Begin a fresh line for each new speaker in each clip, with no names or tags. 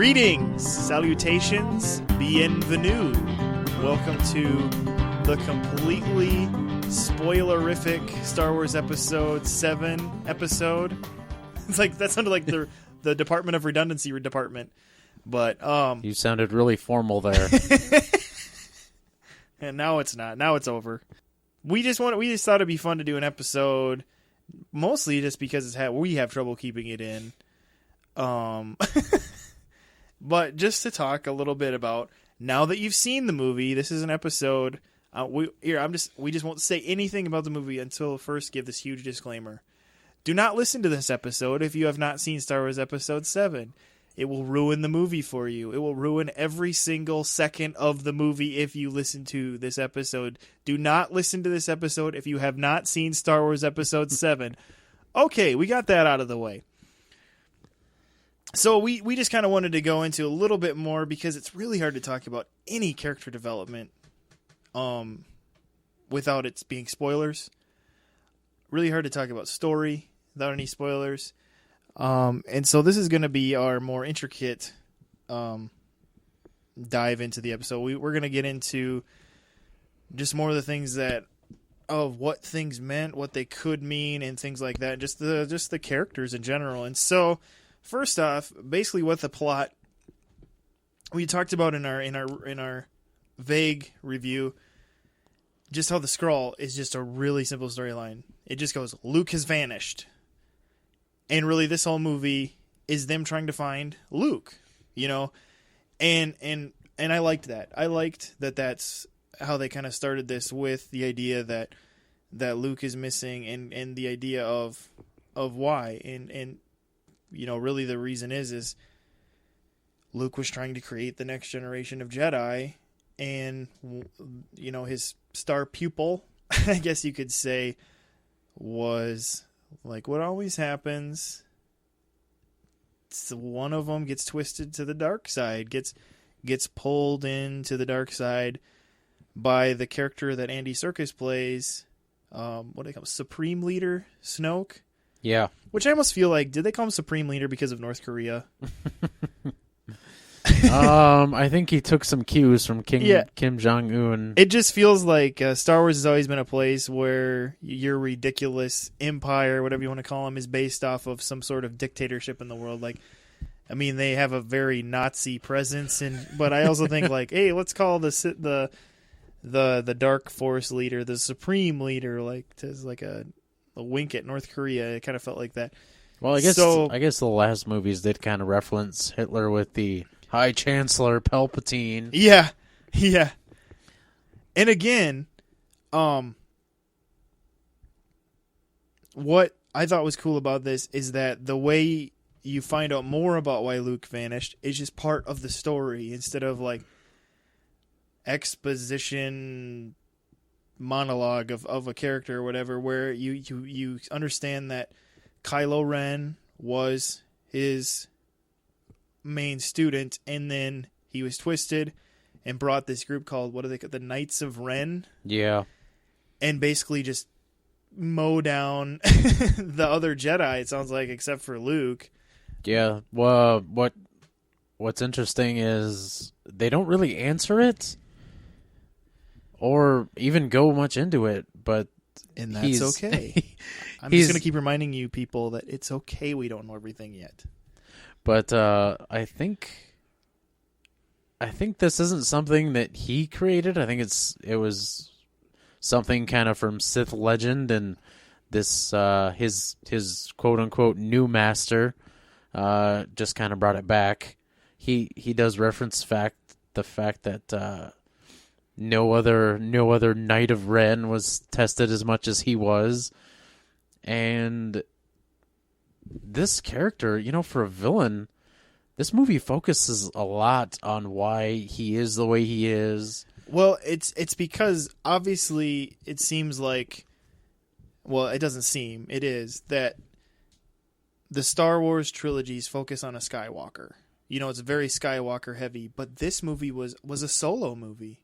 Greetings, salutations, bienvenue. Welcome to the completely spoilerific Star Wars Episode 7 episode. It's like, that sounded like the Department of Redundancy department. But,
you sounded really formal there.
And now it's not. Now it's over. We just thought it'd be fun to do an episode, mostly just because we have trouble keeping it in. But just to talk a little bit about, now that you've seen the movie, this is an episode. We just won't say anything about the movie until first give this huge disclaimer. Do not listen to this episode if you have not seen Star Wars Episode 7. It will ruin the movie for you. It will ruin every single second of the movie if you listen to this episode. Do not listen to this episode if you have not seen Star Wars Episode 7. Okay, we got that out of the way. So we just kind of wanted to go into a little bit more because it's really hard to talk about any character development without it being spoilers. Really hard to talk about story without any spoilers. And so this is going to be our more intricate dive into the episode. We're going to get into just more of the things of what things meant, what they could mean, and things like that. Just the characters in general. And so, first off, basically what the plot we talked about in our vague review, just how the Skrull is just a really simple storyline. It just goes, Luke has vanished. And really, this whole movie is them trying to find Luke, you know, and I liked that. I liked that that's how they kind of started this, with the idea that Luke is missing, and the idea of why, and you know, really the reason is Luke was trying to create the next generation of Jedi, and you know, his star pupil, I guess you could say, was, like what always happens, one of them gets twisted to the dark side, gets pulled into the dark side by the character that Andy Serkis plays. What do they call him? Supreme Leader Snoke?
Yeah. Which
I almost feel like, did they call him Supreme Leader because of North Korea?
I think he took some cues from Kim Jong-un.
It just feels like Star Wars has always been a place where your ridiculous empire, whatever you want to call them, is based off of some sort of dictatorship in the world. Like, I mean, they have a very Nazi presence, but I also think, like, hey, let's call the Dark Force leader the Supreme Leader, like, as like a wink at North Korea. It kind of felt like that.
Well, I guess the last movies did kind of reference Hitler with the High Chancellor Palpatine.
Yeah. And again, what I thought was cool about this is that the way you find out more about why Luke vanished is just part of the story, instead of like exposition monologue of a character or whatever, where you understand that Kylo Ren was his main student, and then he was twisted and brought this group called, what are they called, the Knights of Ren?
Yeah.
And basically just mow down the other Jedi, it sounds like, except for Luke.
Yeah. Well, what's interesting is they don't really answer it or even go much into it, but
and that's okay. I'm just going to keep reminding you people that it's okay we don't know everything yet.
But I think this isn't something that he created. I think it was something kind of from Sith legend, and this his quote unquote new master just kind of brought it back. He does reference the fact that no other Knight of Ren was tested as much as he was, and this character, you know, for a villain, this movie focuses a lot on why he is the way he is.
Well, it's because obviously it seems like, well, it doesn't seem, it is, that the Star Wars trilogies focus on a Skywalker. You know, it's very Skywalker heavy, but this movie was a solo movie.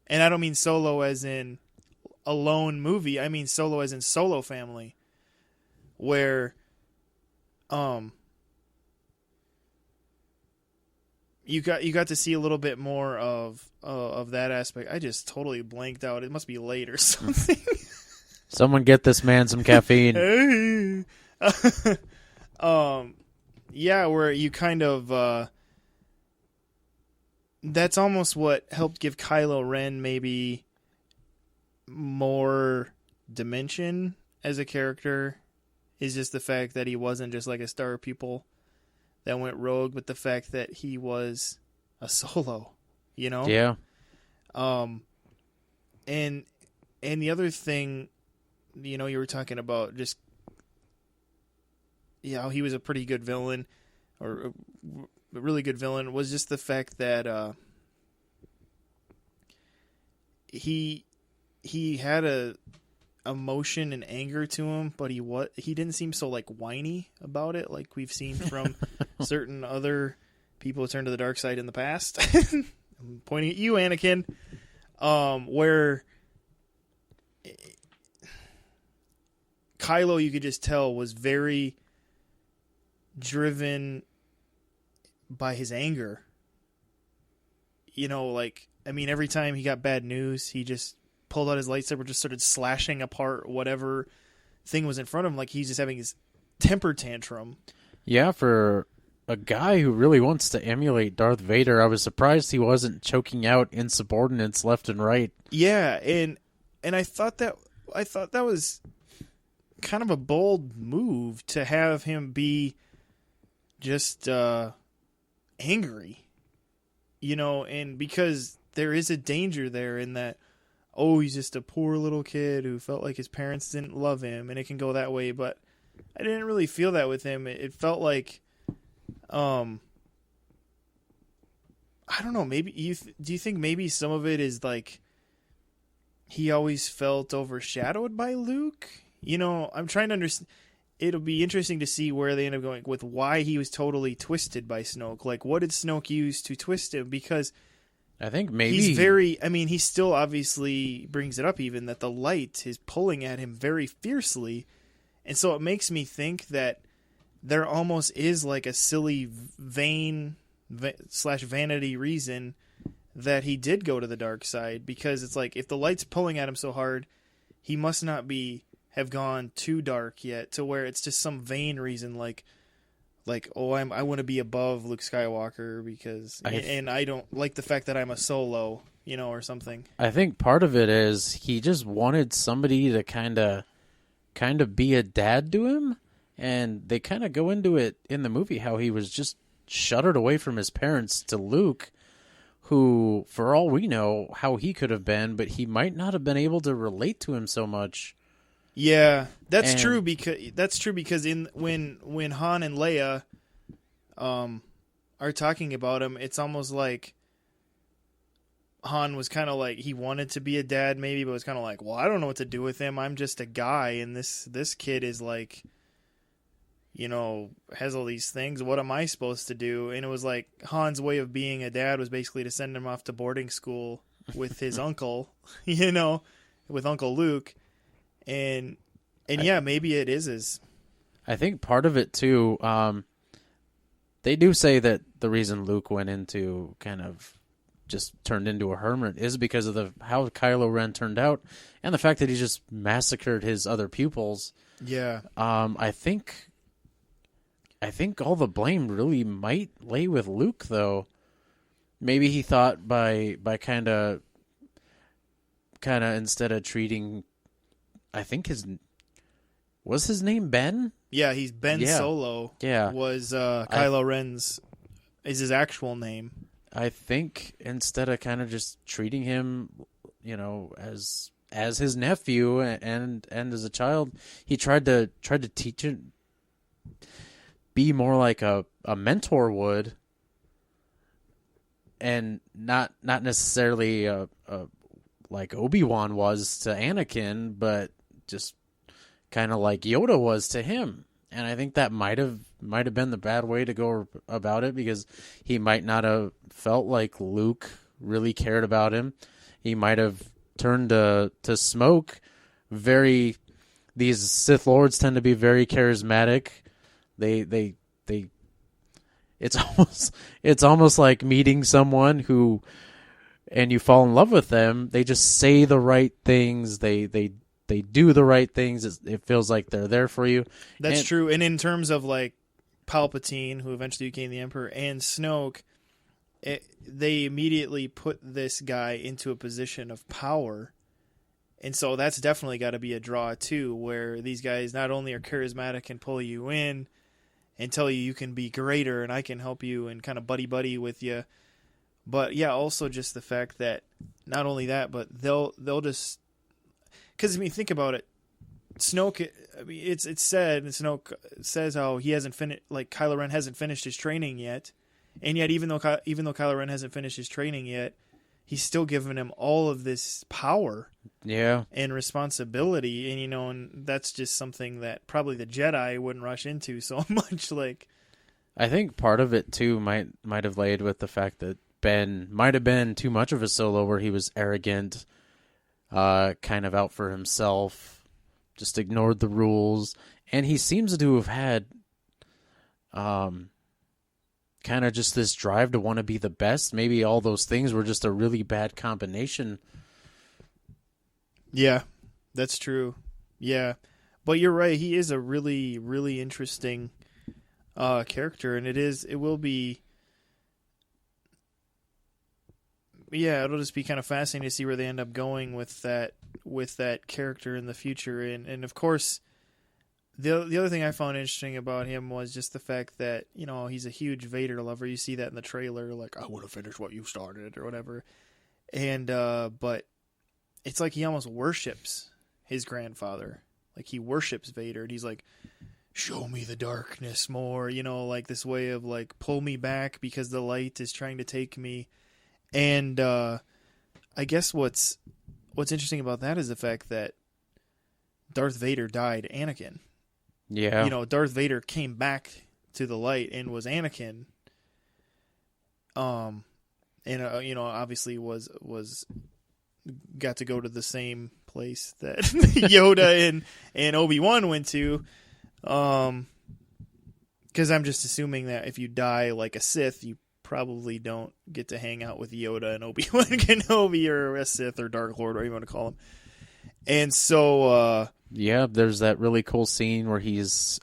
And I don't mean solo as in a lone movie, I mean solo as in Solo family, where you got to see a little bit more of that aspect. I just totally blanked out. It must be late or something.
Someone get this man some caffeine.
Yeah, where you kind of that's almost what helped give Kylo Ren maybe more dimension as a character, is just the fact that he wasn't just like a star pupil that went rogue, but the fact that he was a solo, you know?
Yeah.
And the other thing, you know, you were talking about just, yeah, he was a pretty good villain, or a really good villain, was just the fact that he had a emotion and anger to him, but he didn't seem so like whiny about it, like we've seen from certain other people who turned to the dark side in the past. I'm pointing at you, Anakin. Where Kylo, you could just tell, was very driven by his anger. You know, like, I mean, every time he got bad news, he just pulled out his lightsaber, just started slashing apart whatever thing was in front of him, like he's just having his temper tantrum.
Yeah, for a guy who really wants to emulate Darth Vader, I was surprised he wasn't choking out insubordinates left and right.
Yeah, and I thought that was kind of a bold move to have him be just angry, you know, and because there is a danger there in that, oh, he's just a poor little kid who felt like his parents didn't love him, and it can go that way, but I didn't really feel that with him. It felt like, I don't know, maybe do you think maybe some of it is like he always felt overshadowed by Luke? You know, I'm trying to understand. It'll be interesting to see where they end up going with why he was totally twisted by Snoke. Like, what did Snoke use to twist him? Because
I think maybe
he's very, I mean, he still obviously brings it up even that the light is pulling at him very fiercely. And so it makes me think that there almost is like a silly vanity reason that he did go to the dark side, because it's like, if the light's pulling at him so hard, he must not have gone too dark yet to where it's just some vain reason, like, oh, I want to be above Luke Skywalker because, and I don't like the fact that I'm a solo, you know, or something.
I think part of it is he just wanted somebody to kind of be a dad to him, and they kind of go into it in the movie how he was just shuttered away from his parents to Luke, who, for all we know, how he could have been, but he might not have been able to relate to him so much.
Yeah, that's true because when Han and Leia are talking about him, it's almost like Han was kind of like, he wanted to be a dad maybe, but was kind of like, well, I don't know what to do with him. I'm just a guy, and this kid is like, you know, has all these things. What am I supposed to do? And it was like Han's way of being a dad was basically to send him off to boarding school with his uncle, you know, with Uncle Luke. And yeah, maybe it is.
I think part of it too, they do say that the reason Luke went into kind of just turned into a hermit is because of how Kylo Ren turned out, and the fact that he just massacred his other pupils.
Yeah.
I think all the blame really might lay with Luke, though. Maybe he thought by kind of instead of treating, I think his name Ben?
Yeah, he's Ben Solo.
Yeah.
Was Kylo Ren's is his actual name.
I think instead of kind of just treating him, you know, as his nephew and as a child, he tried to teach him, be more like a mentor would, and not necessarily like Obi-Wan was to Anakin, but just kind of like Yoda was to him. And I think that might have been the bad way to go about it, because he might not have felt like Luke really cared about him. He might have turned to Smoke. These Sith Lords tend to be very charismatic. They it's almost like meeting someone who, and you fall in love with them. They just say the right things. They do the right things. It feels like they're there for you.
That's true. And in terms of like Palpatine, who eventually became the Emperor, and Snoke, they immediately put this guy into a position of power. And so that's definitely got to be a draw too, where these guys not only are charismatic and pull you in and tell you can be greater and I can help you and kind of buddy with you, but yeah, also just the fact that not only that, but they'll just, because I mean, think about it. Snoke, I mean, it's said, and Snoke says how he hasn't finished, like Kylo Ren hasn't finished his training yet, and yet even though Kylo Ren hasn't finished his training yet, he's still giving him all of this power, and responsibility, and and that's just something that probably the Jedi wouldn't rush into so much. Like,
I think part of it too might have laid with the fact that Ben might have been too much of a Solo, where he was arrogant, kind of out for himself. Just ignored the rules, and he seems to have had kind of just this drive to want to be the best. Maybe all those things were just a really bad combination.
Yeah, that's true. Yeah, but you're right. He is a really, really interesting character, and it will be. Yeah, it'll just be kind of fascinating to see where they end up going with that character in the future. And of course, the other thing I found interesting about him was just the fact that, he's a huge Vader lover. You see that in the trailer, like, I want to finish what you started or whatever. And but it's like he almost worships his grandfather. Like, he worships Vader, and he's like, show me the darkness more, like this way of like, pull me back because the light is trying to take me. And I guess what's interesting about that is the fact that Darth Vader died Anakin.
Yeah.
Darth Vader came back to the light and was Anakin. And obviously was got to go to the same place that Yoda and Obi-Wan went to. Because I'm just assuming that if you die like a Sith, you probably don't get to hang out with Yoda and Obi-Wan Kenobi or a Sith or Dark Lord, whatever you want to call him. And so
there's that really cool scene where he's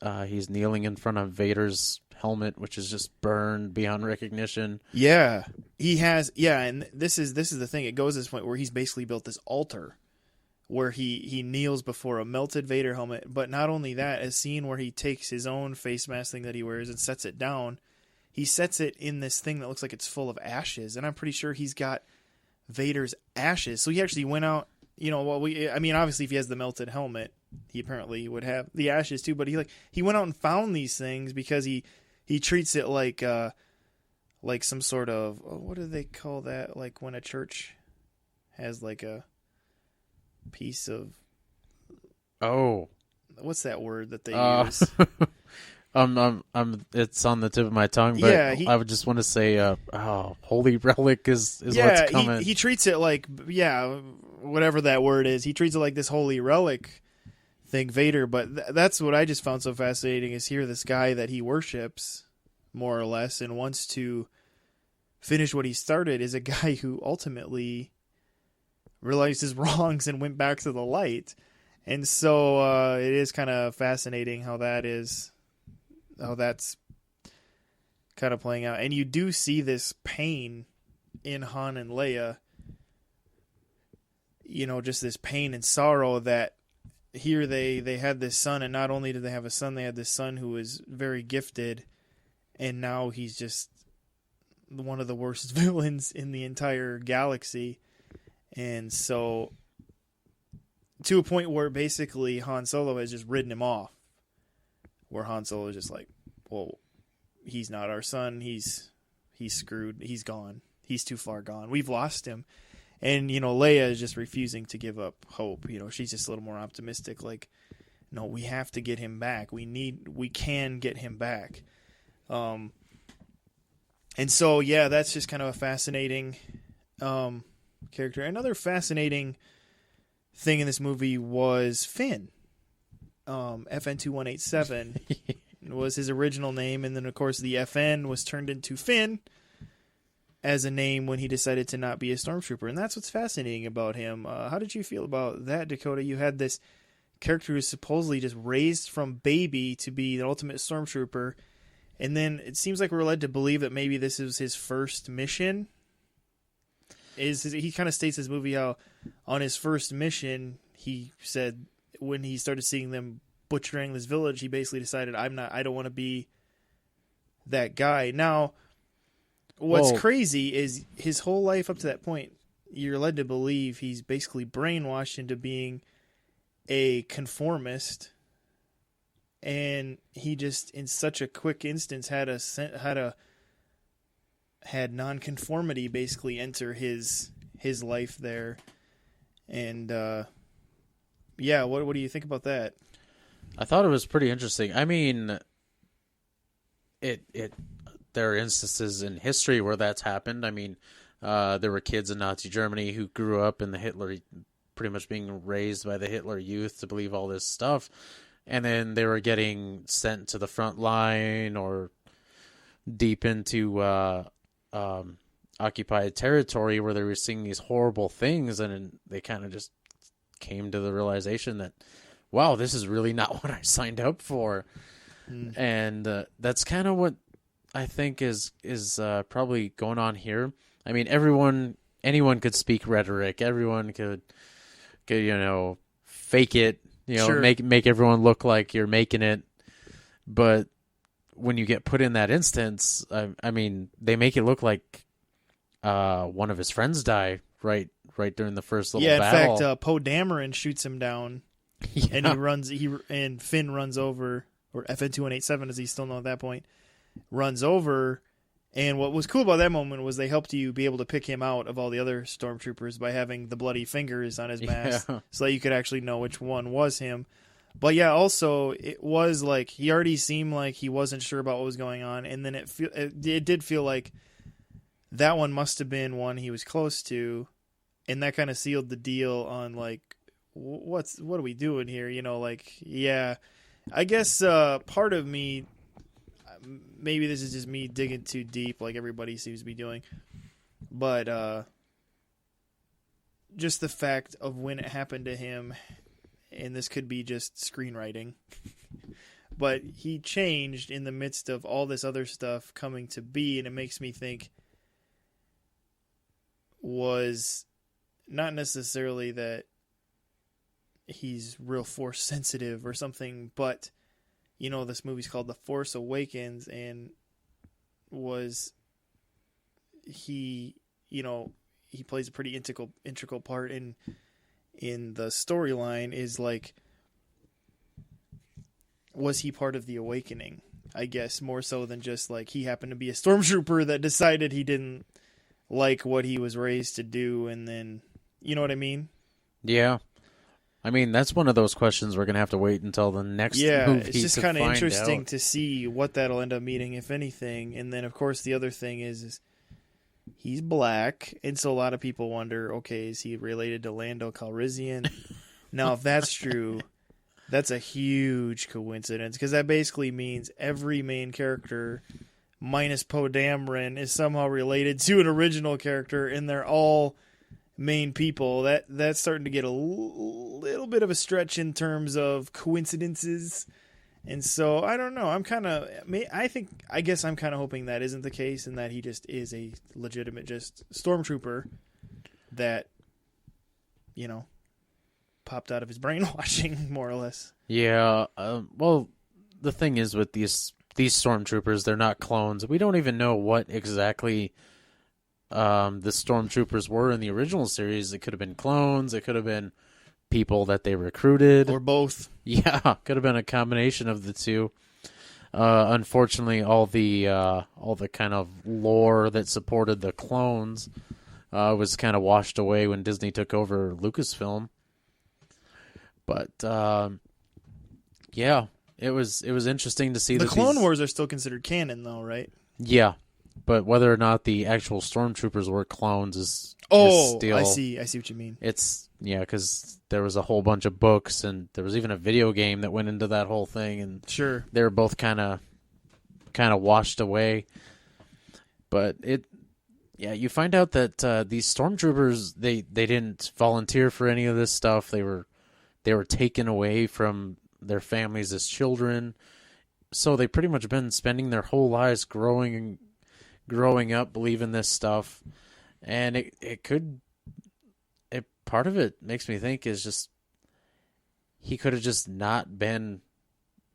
kneeling in front of Vader's helmet, which is just burned beyond recognition.
Yeah. He has, and this is the thing. It goes to this point where he's basically built this altar where he kneels before a melted Vader helmet. But not only that, a scene where he takes his own face mask thing that he wears and sets it down. He sets it in this thing that looks like it's full of ashes, and I'm pretty sure he's got Vader's ashes. So he actually went out, obviously if he has the melted helmet, he apparently would have the ashes too, but he went out and found these things because he treats it like some sort of, what do they call that? Like when a church has like a piece of, what's that word that they use?
It's on the tip of my tongue, but I would just want to say, holy relic is what's coming.
He treats it like, whatever that word is. He treats it like this holy relic thing, Vader. But that's what I just found so fascinating is here this guy that he worships, more or less, and wants to finish what he started is a guy who ultimately realized his wrongs and went back to the light. And so it is kind of fascinating how that's kind of playing out. And you do see this pain in Han and Leia, just this pain and sorrow that here they had this son, and not only did they have a son, they had this son who was very gifted, and now he's just one of the worst villains in the entire galaxy. And so to a point where basically Han Solo has just ridden him off, where Han Solo is just like, well, he's not our son. He's screwed. He's gone. He's too far gone. We've lost him. And, Leia is just refusing to give up hope. She's just a little more optimistic. Like, no, we have to get him back. We can get him back. And so, that's just kind of a fascinating character. Another fascinating thing in this movie was Finn. FN2187. was his original name, and then of course the FN was turned into Finn as a name when he decided to not be a stormtrooper, and that's what's fascinating about him. How did you feel about that, Dakota? You had this character who's supposedly just raised from baby to be the ultimate stormtrooper, and then it seems like we're led to believe that maybe this is his first mission. He kind of states in his movie how on his first mission, he said when he started seeing them butchering this village, he basically decided, I don't want to be that guy. Now, what's crazy is his whole life up to that point, you're led to believe he's basically brainwashed into being a conformist, and he just in such a quick instance had nonconformity basically enter his life there. And what do you think about that?
I thought it was pretty interesting. I mean, there are instances in history where that's happened. I mean, there were kids in Nazi Germany who grew up in the Hitler, pretty much being raised by the Hitler Youth to believe all this stuff, and then they were getting sent to the front line or deep into occupied territory where they were seeing these horrible things, and they kind of just came to the realization that, wow, this is really not what I signed up for. And that's kind of what I think is probably going on here. I mean, anyone could speak rhetoric. Everyone could fake it,
Sure.
make everyone look like you're making it. But when you get put in that instance, I mean, they make it look like one of his friends die right during the first little battle.
In fact, Poe Dameron shoots him down, and and Finn runs over, or FN-2187 as he's still known at that point, runs over. And what was cool about that moment was they helped you be able to pick him out of all the other stormtroopers by having the bloody fingers on his mask, so that you could actually know which one was him. But yeah, also it was like he already seemed like he wasn't sure about what was going on, and then it did feel like that one must have been one he was close to, and that kind of sealed the deal on like what are we doing here? I guess part of me, maybe this is just me digging too deep like everybody seems to be doing, but just the fact of when it happened to him, and this could be just screenwriting, but he changed in the midst of all this other stuff coming to be, and it makes me think was not necessarily that he's real force sensitive or something, but this movie's called The Force Awakens, and he plays a pretty integral part in the storyline. Is like, was he part of the awakening? I guess more so than just like he happened to be a stormtrooper that decided he didn't like what he was raised to do, and then, you know what I mean?
Yeah. I mean, that's one of those questions we're going to have to wait until the next movie.
It's just kind of interesting
out.
to see what that'll end up meaning, if anything. And then, of course, the other thing is he's black, and so a lot of people wonder, okay, is he related to Lando Calrissian? Now, if that's true, that's a huge coincidence, because that basically means every main character, minus Poe Dameron, is somehow related to an original character, and they're all main people. That's starting to get a little bit of a stretch in terms of coincidences, and so I don't know. I guess I'm kind of hoping that isn't the case, and that he just is a legitimate just stormtrooper that popped out of his brainwashing, more or less.
Yeah. Well, the thing is with these stormtroopers, they're not clones. We don't even know what exactly the stormtroopers were in the original series. It could have been clones. It could have been people that they recruited,
or both.
Yeah, could have been a combination of the two. Unfortunately, all the kind of lore that supported the clones was kind of washed away when Disney took over Lucasfilm. But yeah, it was interesting to see
the
that
Clone Wars are still considered canon, though, right?
Yeah. But whether or not the actual stormtroopers were clones is still...
I see what you mean.
Because there was a whole bunch of books, and there was even a video game that went into that whole thing, and
sure,
they were both kind of kind of washed away. But you find out that these stormtroopers they didn't volunteer for any of this stuff. They were taken away from their families as children, so they pretty much been spending their whole lives growing up believing this stuff, and part of it makes me think is just he could have just not been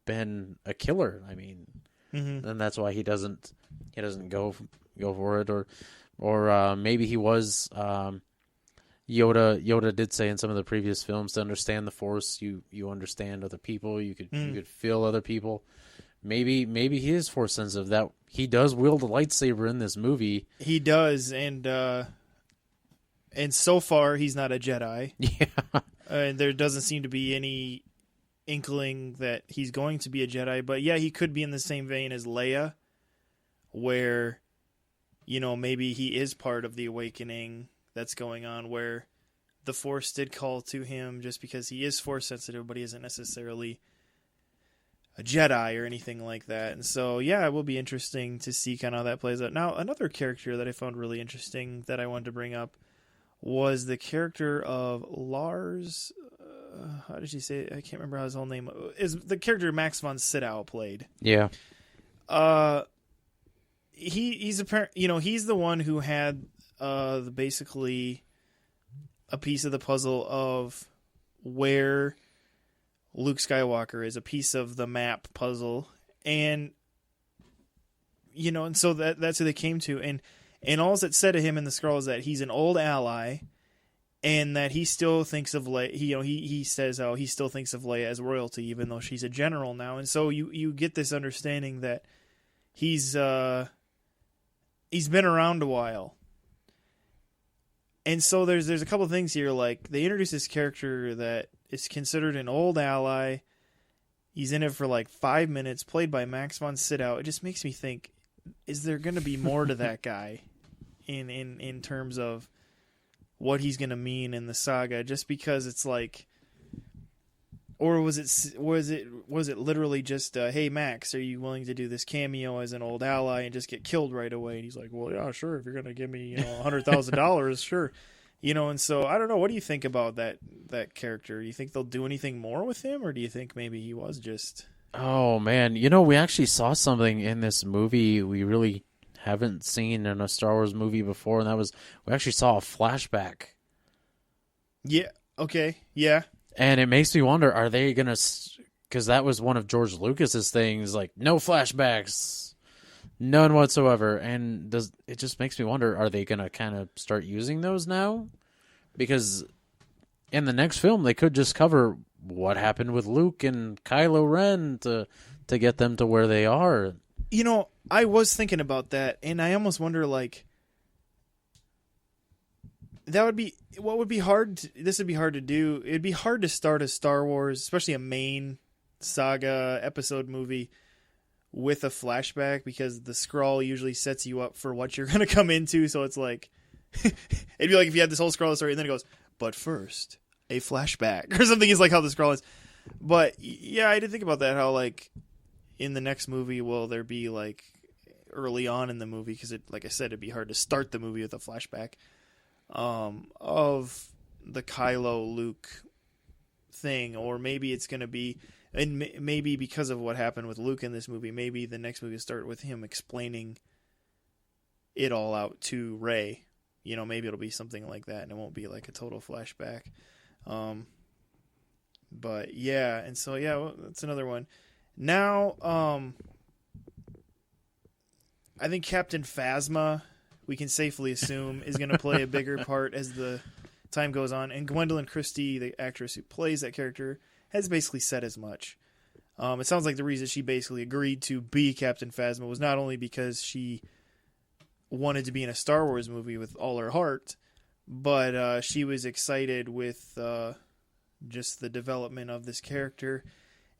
a killer. I mean, and that's why he doesn't go for it, or maybe he was. Yoda did say in some of the previous films, to understand the Force, you understand other people. You could feel other people. Maybe he is Force sensitive. That he does wield a lightsaber in this movie.
He does, and so far he's not a Jedi.
Yeah,
and there doesn't seem to be any inkling that he's going to be a Jedi. But yeah, he could be in the same vein as Leia, where maybe he is part of the awakening that's going on, where the Force did call to him just because he is Force sensitive, but he isn't necessarily a Jedi or anything like that. And so, yeah, it will be interesting to see kind of how that plays out. Now, another character that I found really interesting that I wanted to bring up was the character of Lars. How did she say it? I can't remember how his whole name is. The character Max von Sydow played.
Yeah.
He's apparent. He's the one who had basically a piece of the puzzle of where Luke Skywalker is, a piece of the map puzzle, and and so that's who they came to, and all that's said to him in the scroll is that he's an old ally, and that he still thinks of Leia. He says how he still thinks of Leia as royalty, even though she's a general now, and so you get this understanding that he's been around a while. And so there's a couple of things here, like they introduce this character that is considered an old ally. He's in it for like 5 minutes, played by Max von Sydow. It just makes me think, is there going to be more to that guy in terms of what he's going to mean in the saga? Just because it's like, or was it literally just, hey Max, are you willing to do this cameo as an old ally and just get killed right away? And he's like, well, yeah, sure. If you're going to give me, $100,000, sure. And so I don't know. What do you think about that character? Do you think they'll do anything more with him, or do you think maybe he was just?
Oh man, we actually saw something in this movie we really haven't seen in a Star Wars movie before, and that was we actually saw a flashback.
Yeah. Okay. Yeah.
And it makes me wonder, are they going to... Because that was one of George Lucas's things, like, no flashbacks, none whatsoever. And it just makes me wonder, are they going to kind of start using those now? Because in the next film, they could just cover what happened with Luke and Kylo Ren to get them to where they are.
I was thinking about that, and I almost wonder, like... This would be hard to do. It'd be hard to start a Star Wars, especially a main saga episode movie, with a flashback, because the scroll usually sets you up for what you're going to come into. So it's like, it'd be like if you had this whole scroll story and then it goes, but first, a flashback or something is like how the scroll is. But yeah, I did think about that, how like in the next movie, will there be like early on in the movie, because like I said, it'd be hard to start the movie with a flashback of the Kylo Luke thing, or maybe it's going to be, and maybe because of what happened with Luke in this movie, maybe the next movie will start with him explaining it all out to Rey. Maybe it'll be something like that, and it won't be like a total flashback. But yeah, and so yeah, well, that's another one. Now, I think Captain Phasma, we can safely assume, is going to play a bigger part as the time goes on. And Gwendolyn Christie, the actress who plays that character, has basically said as much. It sounds like the reason she basically agreed to be Captain Phasma was not only because she wanted to be in a Star Wars movie with all her heart, but she was excited with just the development of this character.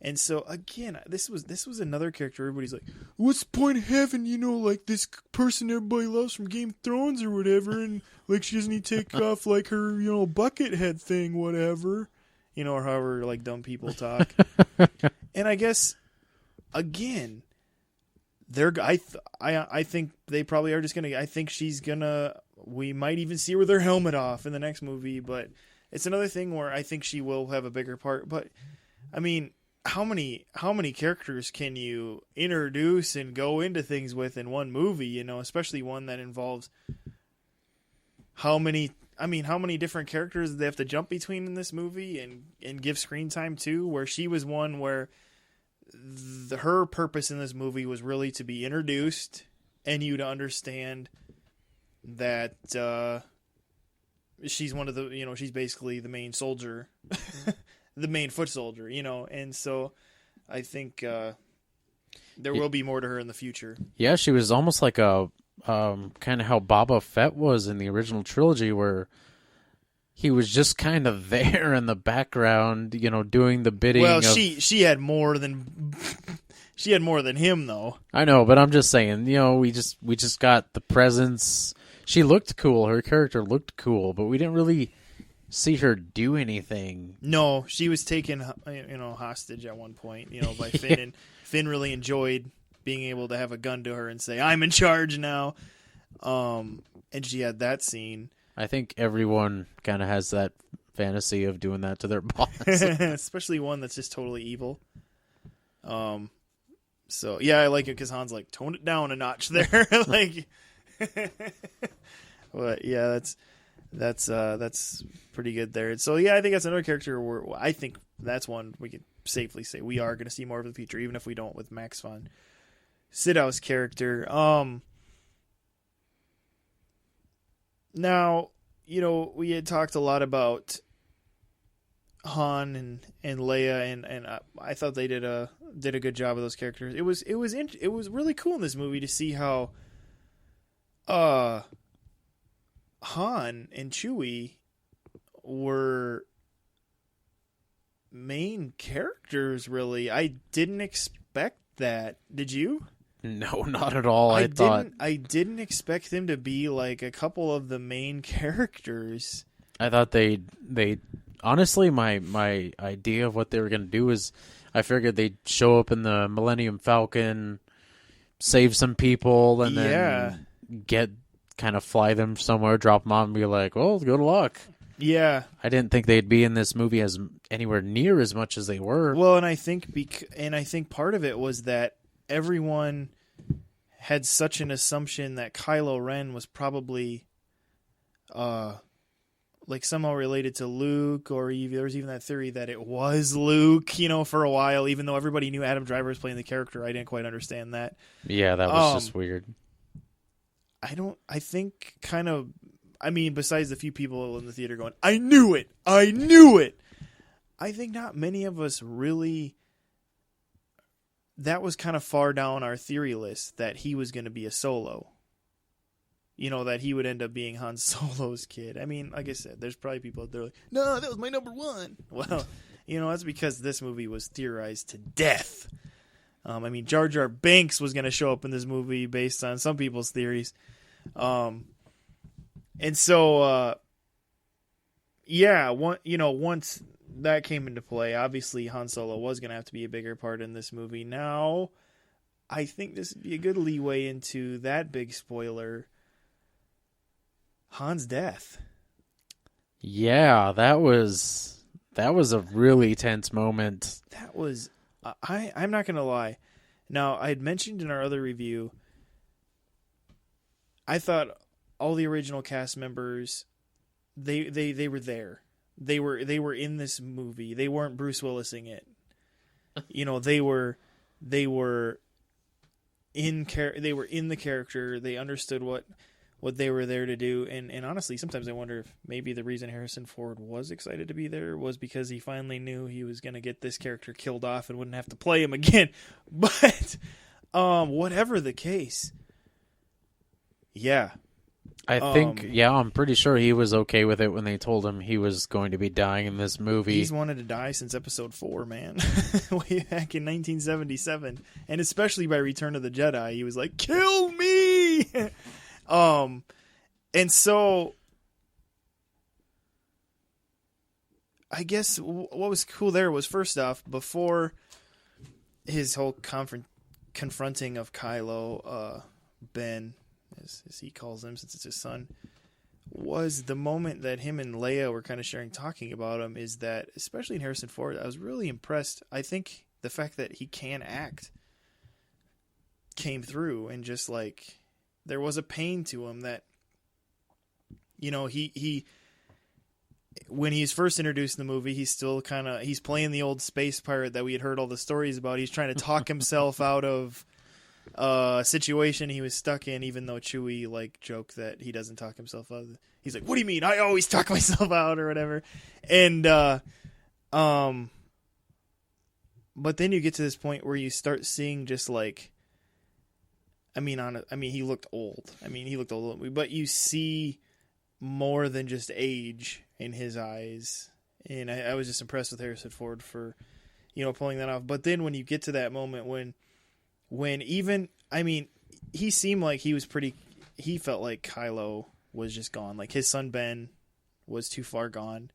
And so again, this was another character. Everybody's like, "What's the point of having like this person everybody loves from Game of Thrones or whatever?" And like she doesn't need to take off like her bucket head thing, whatever, or however like dumb people talk. And I guess again, I think they probably are just gonna. I think she's gonna. We might even see her with her helmet off in the next movie, but it's another thing where I think she will have a bigger part. But I mean, how many characters can you introduce and go into things with in one movie? You know, especially one that involves how many different characters do they have to jump between in this movie and give screen time to? Where she was one where her purpose in this movie was really to be introduced and you to understand that she's one of the, you know, she's basically the main soldier, the main foot soldier, you know, and so I think there will be more to her in the future.
Yeah, she was almost like a kind of how Boba Fett was in the original trilogy, where he was just kind of there in the background, you know, doing the bidding.
Well, she had more than she had more than him, though.
I know, but I'm just saying, you know, we just got the presence. She looked cool. Her character looked cool, but we didn't really see her do anything.
No, she was taken, you know, hostage at one point, you know, by Finn, and Finn really enjoyed being able to have a gun to her and say, "I'm in charge now." And she had that scene.
I think everyone kind of has that fantasy of doing that to their boss.
Especially one that's just totally evil. So yeah, I like it because Han's like, tone it down a notch there. Like, but yeah, that's pretty good there. So yeah, I think that's another character where I think that's one we could safely say we are going to see more of in the future, even if we don't with Max von Sydow's character. Now, you know, we had talked a lot about Han and Leia, and I thought they did a good job of those characters. It was really cool in this movie to see how Han and Chewie were main characters. Really, I didn't expect that. Did you?
No, not at all. I
didn't expect them to be like a couple of the main characters.
I thought they honestly, my idea of what they were going to do is I figured they'd show up in the Millennium Falcon, save some people, and then fly them somewhere, drop them off, and be like, well, good luck.
Yeah.
I didn't think they'd be in this movie as anywhere near as much as they were.
Well, and I think part of it was that everyone had such an assumption that Kylo Ren was probably like somehow related to Luke, or there was even that theory that it was Luke, you know, for a while, even though everybody knew Adam Driver was playing the character. I didn't quite understand that.
Yeah, that was just weird.
Besides the few people in the theater going, I knew it. I think not many of us really, that was kind of far down our theory list that he was going to be a Solo. You know, that he would end up being Han Solo's kid. I mean, like I said, there's probably people out there like, no, that was my number one. Well, you know, that's because this movie was theorized to death. Jar Jar Binks was going to show up in this movie based on some people's theories. Once that came into play, obviously Han Solo was going to have to be a bigger part in this movie. Now, I think this would be a good leeway into that big spoiler, Han's death.
Yeah, that was a really tense moment.
That was, I'm not going to lie. Now, I had mentioned in our other review, I thought all the original cast members, they were there. They were in this movie. They weren't Bruce Willising it. You know, they were in the character. They understood what they were there to do. And honestly, sometimes I wonder if maybe the reason Harrison Ford was excited to be there was because he finally knew he was going to get this character killed off and wouldn't have to play him again. But whatever the case, yeah.
I'm pretty sure he was okay with it when they told him he was going to be dying in this movie.
He's wanted to die since episode 4, man. Way back in 1977. And especially by Return of the Jedi, he was like, kill me! And so I guess what was cool there was, first off, before his whole confronting of Kylo, Ben, as he calls him since it's his son, was the moment that him and Leia were kind of sharing, talking about him, is that, especially in Harrison Ford, I was really impressed. I think the fact that he can act came through, and just like there was a pain to him that, you know, he when he's first introduced in the movie, he's still he's playing the old space pirate that we had heard all the stories about. He's trying to talk himself out of a situation he was stuck in, even though Chewie like joked that he doesn't talk himself out. He's like, "What do you mean? I always talk myself out," or whatever. And but then you get to this point where you start seeing just like, I mean, he looked old. But you see more than just age in his eyes, and I was just impressed with Harrison Ford for, you know, pulling that off. But then when you get to that moment when even, I mean, he seemed like he felt like Kylo was just gone, like his son Ben was too far gone,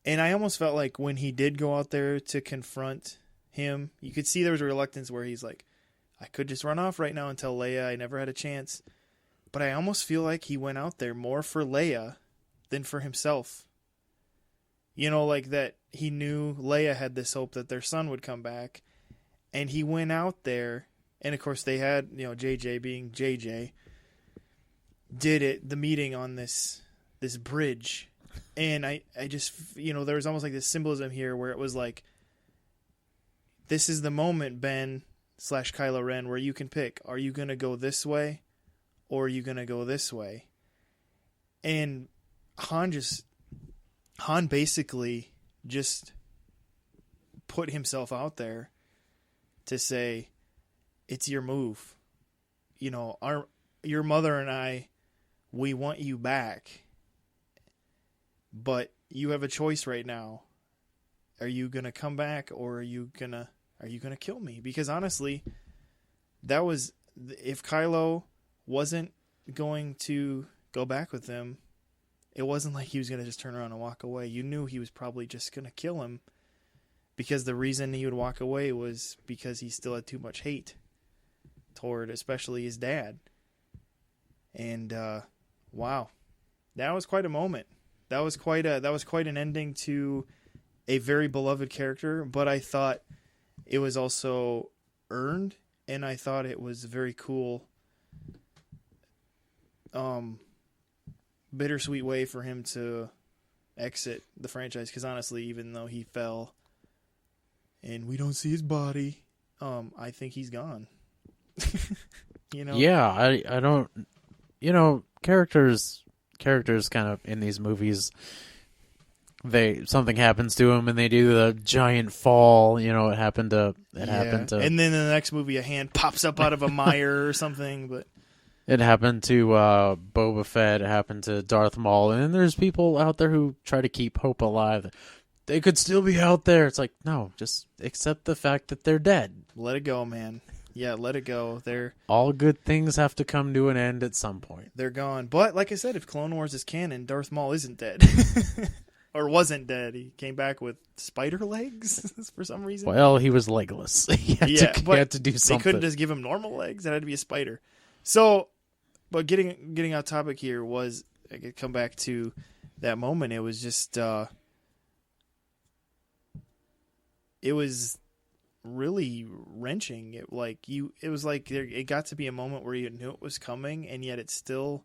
and I almost felt like when he did go out there to confront him, you could see there was a reluctance where he's like, I could just run off right now and tell Leia I never had a chance. But I almost feel like he went out there more for Leia than for himself. You know, like that he knew Leia had this hope that their son would come back. And he went out there. And, of course, they had, you know, JJ being JJ, did the meeting on this bridge. And I just, you know, there was almost like this symbolism here where it was like, this is the moment, Ben / Kylo Ren, where you can pick. Are you going to go this way? Or are you going to go this way? And Han basically just put himself out there to say, it's your move. You know, your mother and I, we want you back. But you have a choice right now. Are you going to come back, or are you going to kill me? Because honestly, that was, if Kylo wasn't going to go back with them, it wasn't like he was going to just turn around and walk away. You knew he was probably just going to kill him, because the reason he would walk away was because he still had too much hate toward especially his dad. And wow, that was quite a moment. That was quite an ending to a very beloved character, but I thought it was also earned, and I thought it was very cool. Bittersweet way for him to exit the franchise, because honestly, even though he fell and we don't see his body, I think he's gone. You know?
Yeah, I don't, you know, characters kind of in these movies, something happens to them and they do the giant fall. You know, it happened to, and then in the next movie a hand pops up out of a mire or something. But it happened to Boba Fett. It happened to Darth Maul. And there's people out there who try to keep hope alive. They could still be out there. It's like, no, just accept the fact that they're dead.
Let it go, man. Yeah, let it go.
All good things have to come to an end at some point.
They're gone. But like I said, if Clone Wars is canon, Darth Maul isn't dead. Or wasn't dead. He came back with spider legs for some reason.
Well, he was legless. He had to do something.
They couldn't just give him normal legs. It had to be a spider. So, but getting off topic here was, I could come back to that moment. It was just, it was really wrenching. It was like it got to be a moment where you knew it was coming, and yet it still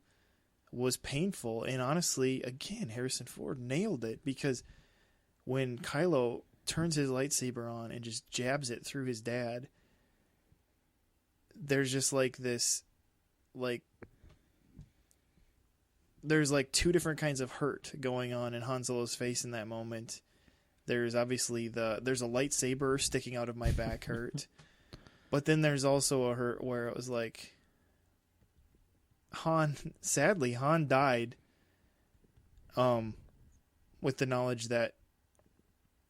was painful. And honestly, again, Harrison Ford nailed it, because when Kylo turns his lightsaber on and just jabs it through his dad, there's just like this, like, there's like two different kinds of hurt going on in Han Solo's face in that moment. There's obviously there's a lightsaber sticking out of my back hurt, but then there's also a hurt where it was like, sadly Han died with the knowledge that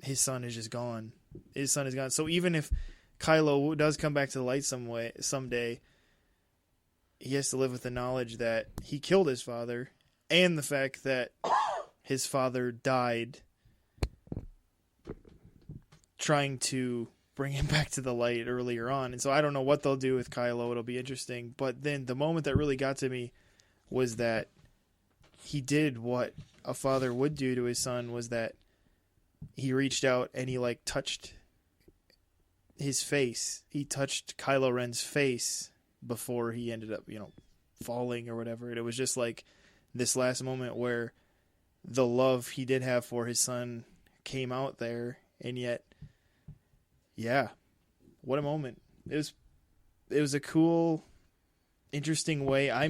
his son is just gone. His son is gone. So even if Kylo does come back to the light someday, he has to live with the knowledge that he killed his father, and the fact that his father died trying to bring him back to the light earlier on. And so I don't know what they'll do with Kylo. It'll be interesting. But then the moment that really got to me was that he did what a father would do to his son, was that he reached out and he like touched his face. He touched Kylo Ren's face before he ended up, falling or whatever. And it was just like this last moment where the love he did have for his son came out there. And yet, yeah, what a moment. It was a cool, interesting way. I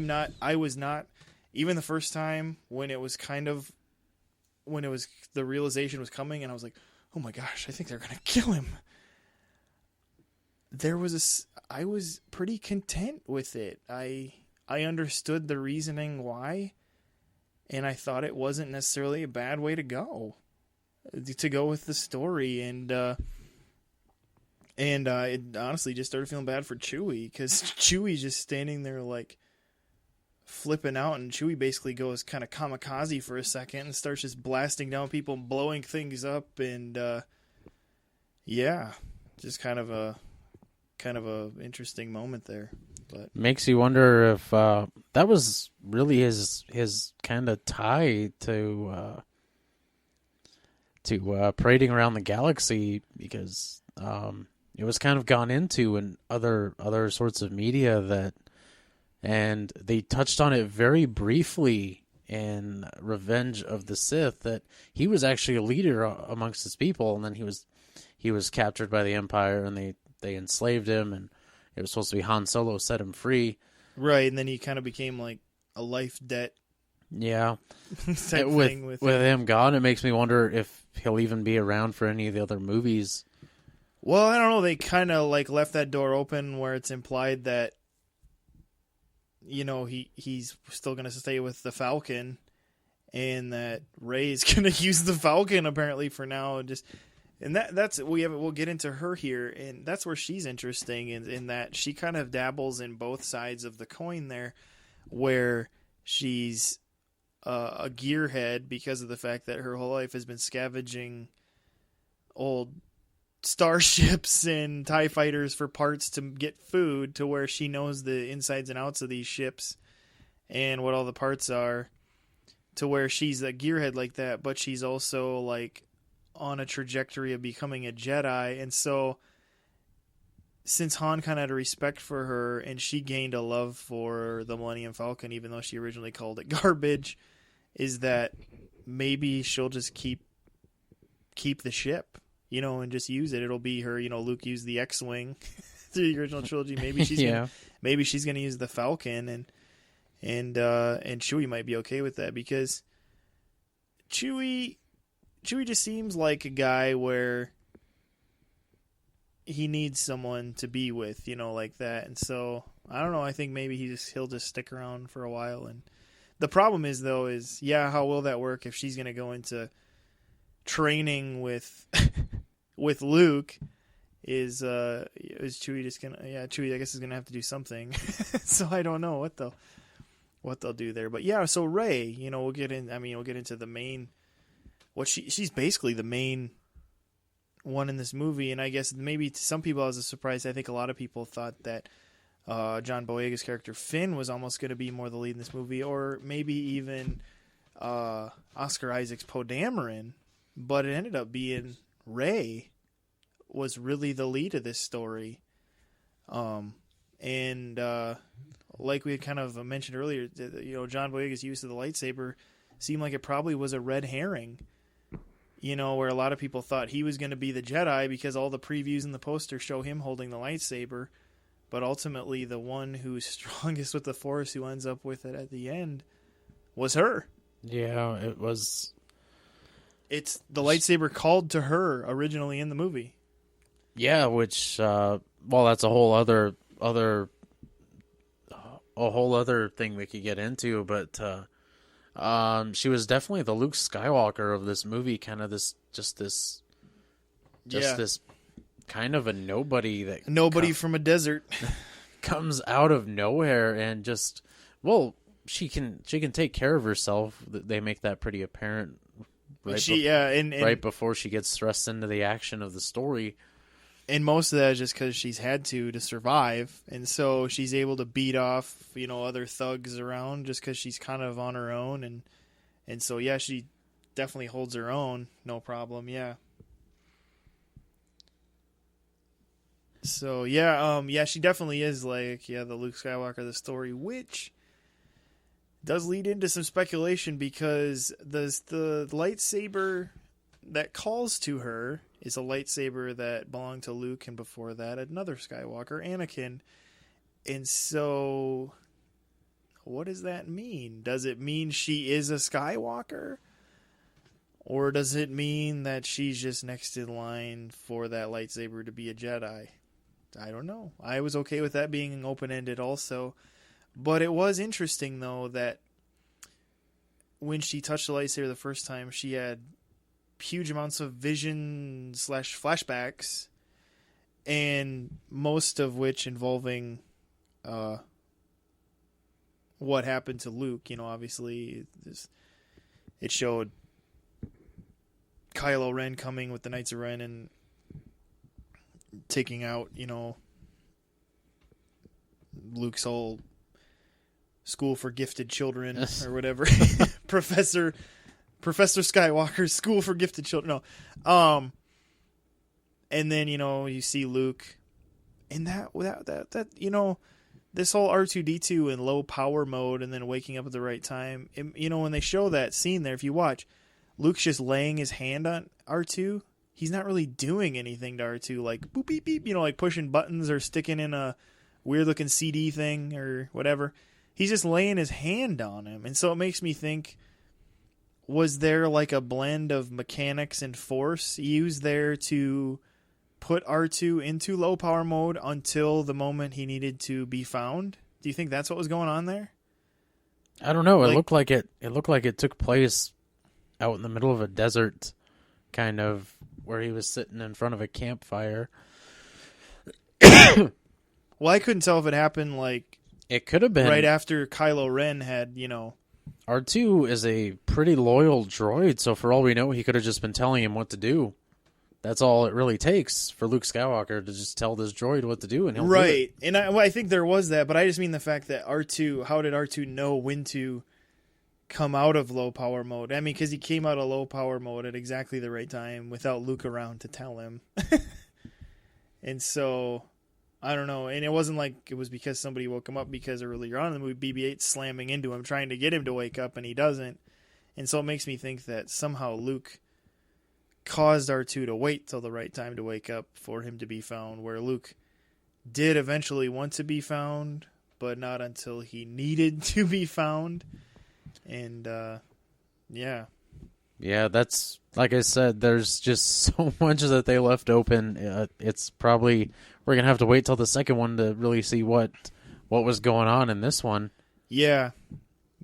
was not, even the first time when it was the realization was coming and I was like, oh my gosh, I think they're going to kill him. I was pretty content with it. I understood the reasoning why, and I thought it wasn't necessarily a bad way to go with the story. And it honestly just started feeling bad for Chewie, because Chewie's just standing there like flipping out, and Chewie basically goes kind of kamikaze for a second and starts just blasting down people and blowing things up. And just kind of a interesting moment there. But
makes you wonder if that was really his kind of tie to parading around the galaxy, because it was kind of gone into in other sorts of media, and they touched on it very briefly in Revenge of the Sith, that he was actually a leader amongst his people, and then he was captured by the Empire, and they enslaved him, and it was supposed to be Han Solo set him free.
Right, and then he kind of became like a life debt.
Yeah.
Type thing with
him gone, it makes me wonder if he'll even be around for any of the other movies.
Well, I don't know. They kind of like left that door open where it's implied that, he's still going to stay with the Falcon, and that Rey's going to use the Falcon apparently for now. And we'll get into her here, and that's where she's interesting in that she kind of dabbles in both sides of the coin there, where she's a gearhead because of the fact that her whole life has been scavenging old starships and TIE fighters for parts to get food, to where she knows the insides and outs of these ships and what all the parts are, to where she's a gearhead like that, but she's also like on a trajectory of becoming a Jedi. And so since Han kind of had a respect for her, and she gained a love for the Millennium Falcon, even though she originally called it garbage, is that maybe she'll just keep the ship, and just use it. It'll be her, Luke used the X-Wing through the original trilogy. Maybe she's going to use the Falcon, and Chewie might be okay with that, because Chewie just seems like a guy where he needs someone to be with, like that. And so I don't know. I think maybe he'll just stick around for a while. And the problem is, though, how will that work if she's going to go into training with with Luke? Is Chewie just gonna? Yeah, Chewie, I guess, is gonna have to do something. So I don't know what they'll do there. But yeah, so Rey, we'll get into the main. What she's basically the main one in this movie, and I guess maybe to some people as a surprise, I think a lot of people thought that John Boyega's character Finn was almost going to be more the lead in this movie, or maybe even Oscar Isaac's Poe Dameron, but it ended up being Rey was really the lead of this story. And like we had kind of mentioned earlier, John Boyega's use of the lightsaber seemed like it probably was a red herring. Where a lot of people thought he was going to be the Jedi because all the previews and the poster show him holding the lightsaber. But ultimately, the one who's strongest with the Force, who ends up with it at the end, was her. Yeah,
it was.
It's the lightsaber called to her originally in the movie.
Yeah, which, that's a whole other thing we could get into, but she was definitely the Luke Skywalker of this movie, kind of this kind of a nobody
from a desert
comes out of nowhere and just, she can take care of herself. They make that pretty apparent right before she gets thrust into the action of the story.
And most of that is just because she's had to survive. And so she's able to beat off, other thugs around just because she's kind of on her own. And so, yeah, she definitely holds her own. No problem. Yeah. So, yeah, she definitely is like, the Luke Skywalker of the story, which does lead into some speculation because the lightsaber that calls to her is a lightsaber that belonged to Luke, and before that, another Skywalker, Anakin. And so, what does that mean? Does it mean she is a Skywalker? Or does it mean that she's just next in line for that lightsaber to be a Jedi? I don't know. I was okay with that being open-ended also. But it was interesting, though, that when she touched the lightsaber the first time, she had huge amounts of vision / flashbacks, and most of which involving what happened to Luke. Obviously, it showed Kylo Ren coming with the Knights of Ren and taking out, Luke's whole school for gifted children or whatever. Professor Skywalker's school for gifted children. No. And then, you see Luke and that this whole R2-D2 in low power mode and then waking up at the right time. When they show that scene there, if you watch, Luke's just laying his hand on R2. He's not really doing anything to R2, like boop, beep, beep, like pushing buttons or sticking in a weird looking CD thing or whatever. He's just laying his hand on him. And so it makes me think, was there like a blend of mechanics and force used there to put R2 into low power mode until the moment he needed to be found? Do you think that's what was going on there?
I don't know. It looked like it took place out in the middle of a desert, kind of where he was sitting in front of a campfire.
Well, I couldn't tell if it happened like
it could have been
right after Kylo Ren had,
R2 is a pretty loyal droid, so for all we know, he could have just been telling him what to do. That's all it really takes for Luke Skywalker to just tell this droid what to do, and he'll do it.
And I think there was that, but I just mean the fact that R2, how did R2 know when to come out of low power mode? I mean, because he came out of low power mode at exactly the right time without Luke around to tell him. And so, I don't know. And it wasn't like it was because somebody woke him up, because earlier on in the movie, BB-8's slamming into him, trying to get him to wake up, and he doesn't. And so it makes me think that somehow Luke caused R2 to wait till the right time to wake up for him to be found, where Luke did eventually want to be found, but not until he needed to be found. And, yeah.
Yeah, that's, like I said, there's just so much that they left open. It's probably, we're going to have to wait till the second one to really see what was going on in this one.
Yeah.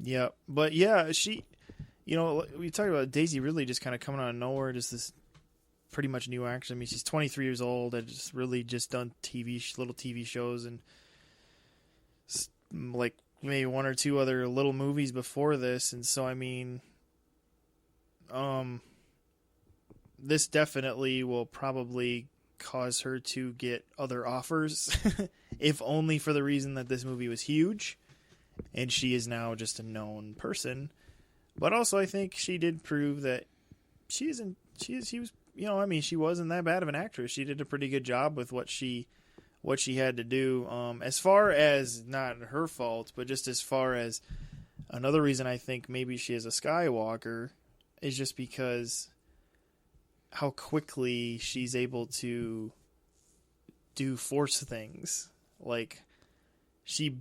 Yeah. But, yeah, she... we talked about Daisy Ridley just kind of coming out of nowhere, just this pretty much new actress. I mean, she's 23 years old and just really just done little TV shows and like maybe one or two other little movies before this. And so, I mean, this definitely will probably cause her to get other offers, if only for the reason that this movie was huge and she is now just a known person. But also, I think she did prove that she was, she wasn't that bad of an actress. She did a pretty good job with what she had to do. As far as not her fault, but just as far as another reason I think maybe she is a Skywalker is just because how quickly she's able to do Force things. Like, she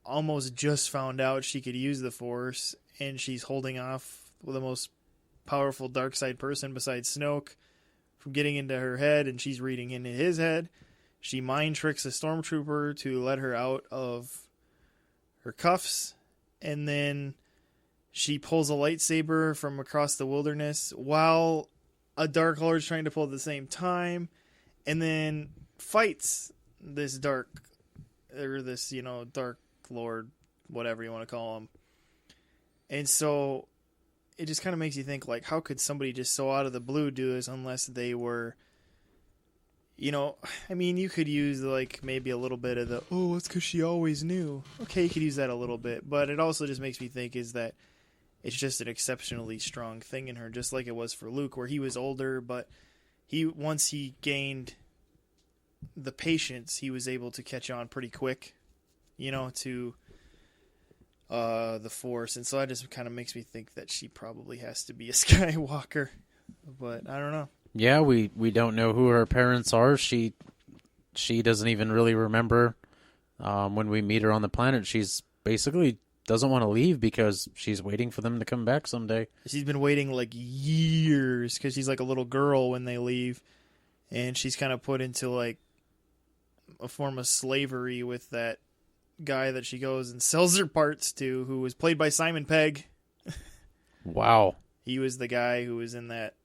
almost just found out she could use the Force, and she's holding off the most powerful dark side person besides Snoke from getting into her head, and she's reading into his head. She mind tricks a stormtrooper to let her out of her cuffs, and then she pulls a lightsaber from across the wilderness while a Dark Lord's trying to pull at the same time, and then fights this Dark Lord, whatever you want to call him. And so it just kind of makes you think, like, how could somebody just so out of the blue do this unless they were, I mean, you could use like maybe a little bit of the, oh, it's because she always knew. Okay, you could use that a little bit, but it also just makes me think is that it's just an exceptionally strong thing in her, just like it was for Luke, where he was older, but once he gained the patience, he was able to catch on pretty quick, to the Force, and so that just kind of makes me think that she probably has to be a Skywalker, but I don't know.
Yeah, we don't know who her parents are. She doesn't even really remember when we meet her on the planet. She's basically doesn't want to leave because she's waiting for them to come back someday.
She's been waiting like years because she's like a little girl when they leave, and she's kind of put into like a form of slavery with that guy that she goes and sells her parts to, who was played by Simon Pegg.
Wow.
He was the guy who was in that,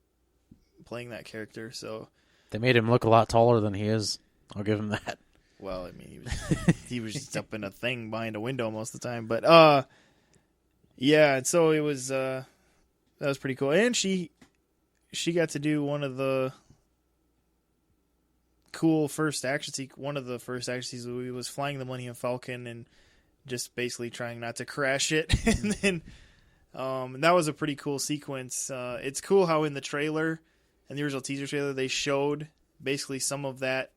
playing that character, so
they made him look a lot taller than he is. I'll give him that.
Well, I mean, he was just up in a thing behind a window most of the time, but yeah, and so it was that was pretty cool, and she got to do one of the cool first action scenes was flying the Millennium Falcon and just basically trying not to crash it, and then that was a pretty cool sequence. It's cool how in the trailer. In the original teaser trailer, they showed basically some of that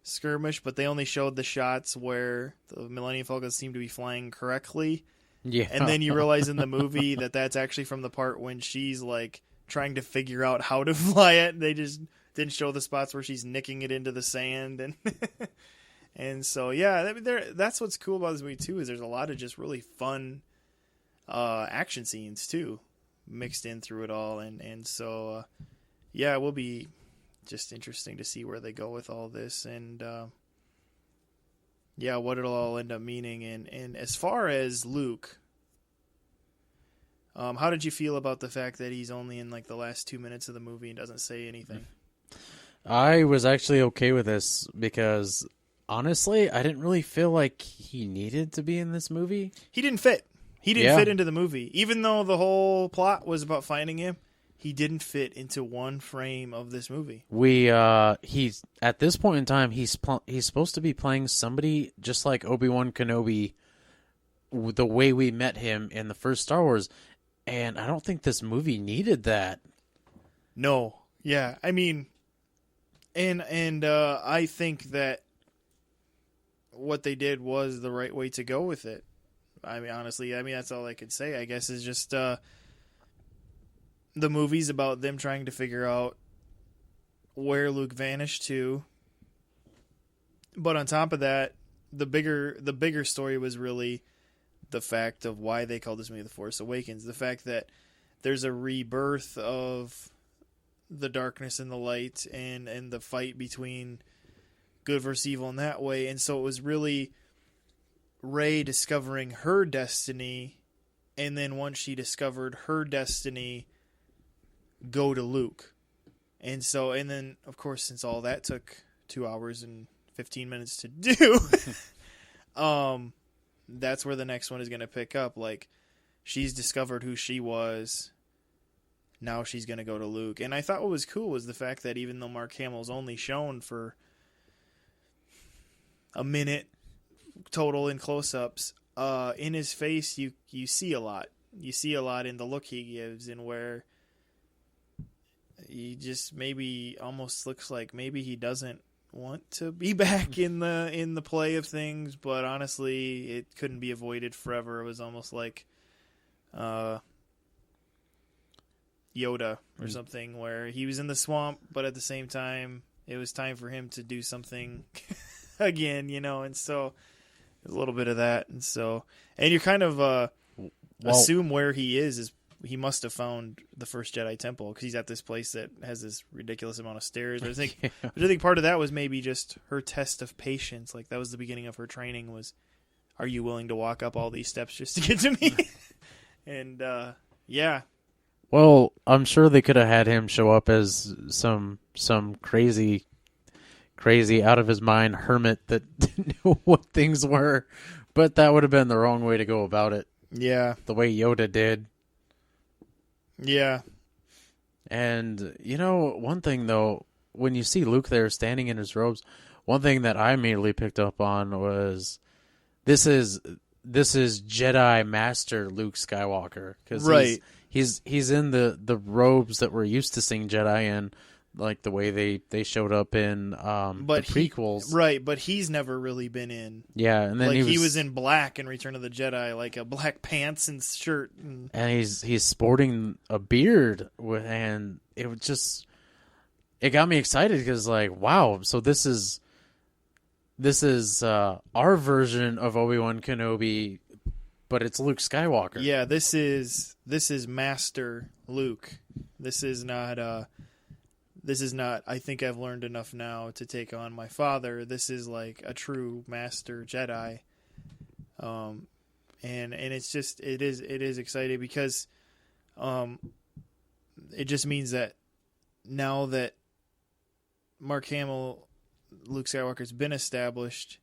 skirmish, but they only showed the shots where the Millennium Falcon seemed to be flying correctly.
Yeah.
And then you realize in the movie that that's actually from the part when she's like trying to figure out how to fly it. They just didn't show the spots where she's nicking it into the sand, and and so yeah, that's what's cool about this movie too, is there's a lot of just really fun action scenes too mixed in through it all, and so. Yeah, it will be just interesting to see where they go with all this, and what it'll all end up meaning. And as far as Luke, how did you feel about the fact that he's only in like the last 2 minutes of the movie and doesn't say anything?
I was actually okay with this because honestly, I didn't really feel like he needed to be in this movie.
He didn't fit. He didn't fit into the movie, even though the whole plot was about finding him. He didn't fit into one frame of this movie.
He's at this point in time, he's supposed to be playing somebody just like Obi-Wan Kenobi, the way we met him in the first Star Wars, and I don't think this movie needed that.
No, yeah, I mean, and I think that what they did was the right way to go with it. I mean, honestly, that's all I could say. I guess is just. The movie's about them trying to figure out where Luke vanished to. But on top of that, the bigger story was really the fact of why they called this movie The Force Awakens. The fact that there's a rebirth of the darkness and the light, and the fight between good versus evil in that way. And so it was really Rey discovering her destiny, and then once she discovered her destiny, go to Luke. And then of course, since all that took 2 hours and 15 minutes to do, that's where the next one is going to pick up. Like, she's discovered who she was, now she's going to go to Luke. And I thought what was cool was the fact that even though Mark Hamill's only shown for a minute total in close-ups, in his face you see a lot. You see a lot in the look he gives, and where he just maybe almost looks like maybe he doesn't want to be back in the play of things, but honestly, it couldn't be avoided forever. It was almost like Yoda or something, where he was in the swamp, but at the same time, it was time for him to do something again, and so there's a little bit of that, and you kind of assume where he is he must have found the first Jedi Temple, because he's at this place that has this ridiculous amount of stairs. I think part of that was maybe just her test of patience. Like, that was the beginning of her training, was, are you willing to walk up all these steps just to get to me? And yeah.
Well, I'm sure they could have had him show up as some crazy out of his mind hermit that didn't know what things were, but that would have been the wrong way to go about it.
Yeah.
The way Yoda did.
Yeah.
And, one thing, though, when you see Luke there standing in his robes, one thing that I immediately picked up on was this is Jedi Master Luke Skywalker, because he's in the robes that we're used to seeing Jedi in, like the way they showed up in the prequels.
But he's never really been in.
Yeah, and then
like he was in black in Return of the Jedi, like a black pants and shirt, and
he's sporting a beard, and it got me excited because like, wow, so this is our version of Obi-Wan Kenobi, but it's Luke Skywalker.
Yeah, this is Master Luke. This is not I think I've learned enough now to take on my father. This is like a true Master Jedi. And it's just it is exciting because it just means that now that Mark Hamill, Luke Skywalker's been established,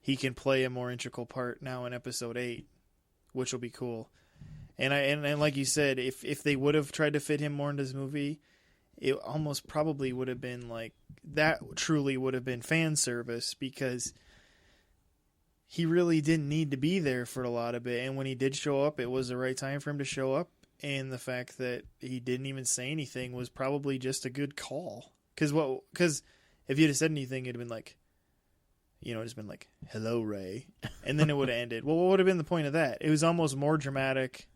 he can play a more integral part now in Episode 8, which will be cool. And like you said, if they would have tried to fit him more into this movie, it almost probably would have been like, that truly would have been fan service, because he really didn't need to be there for a lot of it. And when he did show up, it was the right time for him to show up. And the fact that he didn't even say anything was probably just a good call. Because if he'd have said anything, it'd have been like, just been like, hello, Ray. And then it would have ended. Well, what would have been the point of that? It was almost more dramatic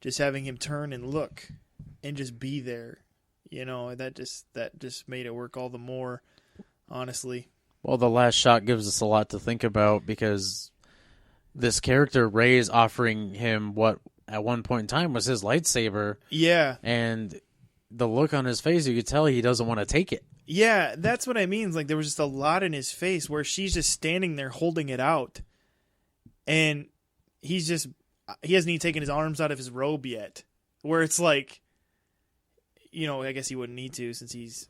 just having him turn and look and just be there. That just made it work all the more, honestly.
Well, the last shot gives us a lot to think about, because this character, Ray, is offering him what at one point in time was his lightsaber.
Yeah.
And the look on his face, you could tell he doesn't want to take it.
Yeah, that's what I mean. Like, there was just a lot in his face where she's just standing there holding it out. And he hasn't even taken his arms out of his robe yet. Where it's like, I guess he wouldn't need to, since he's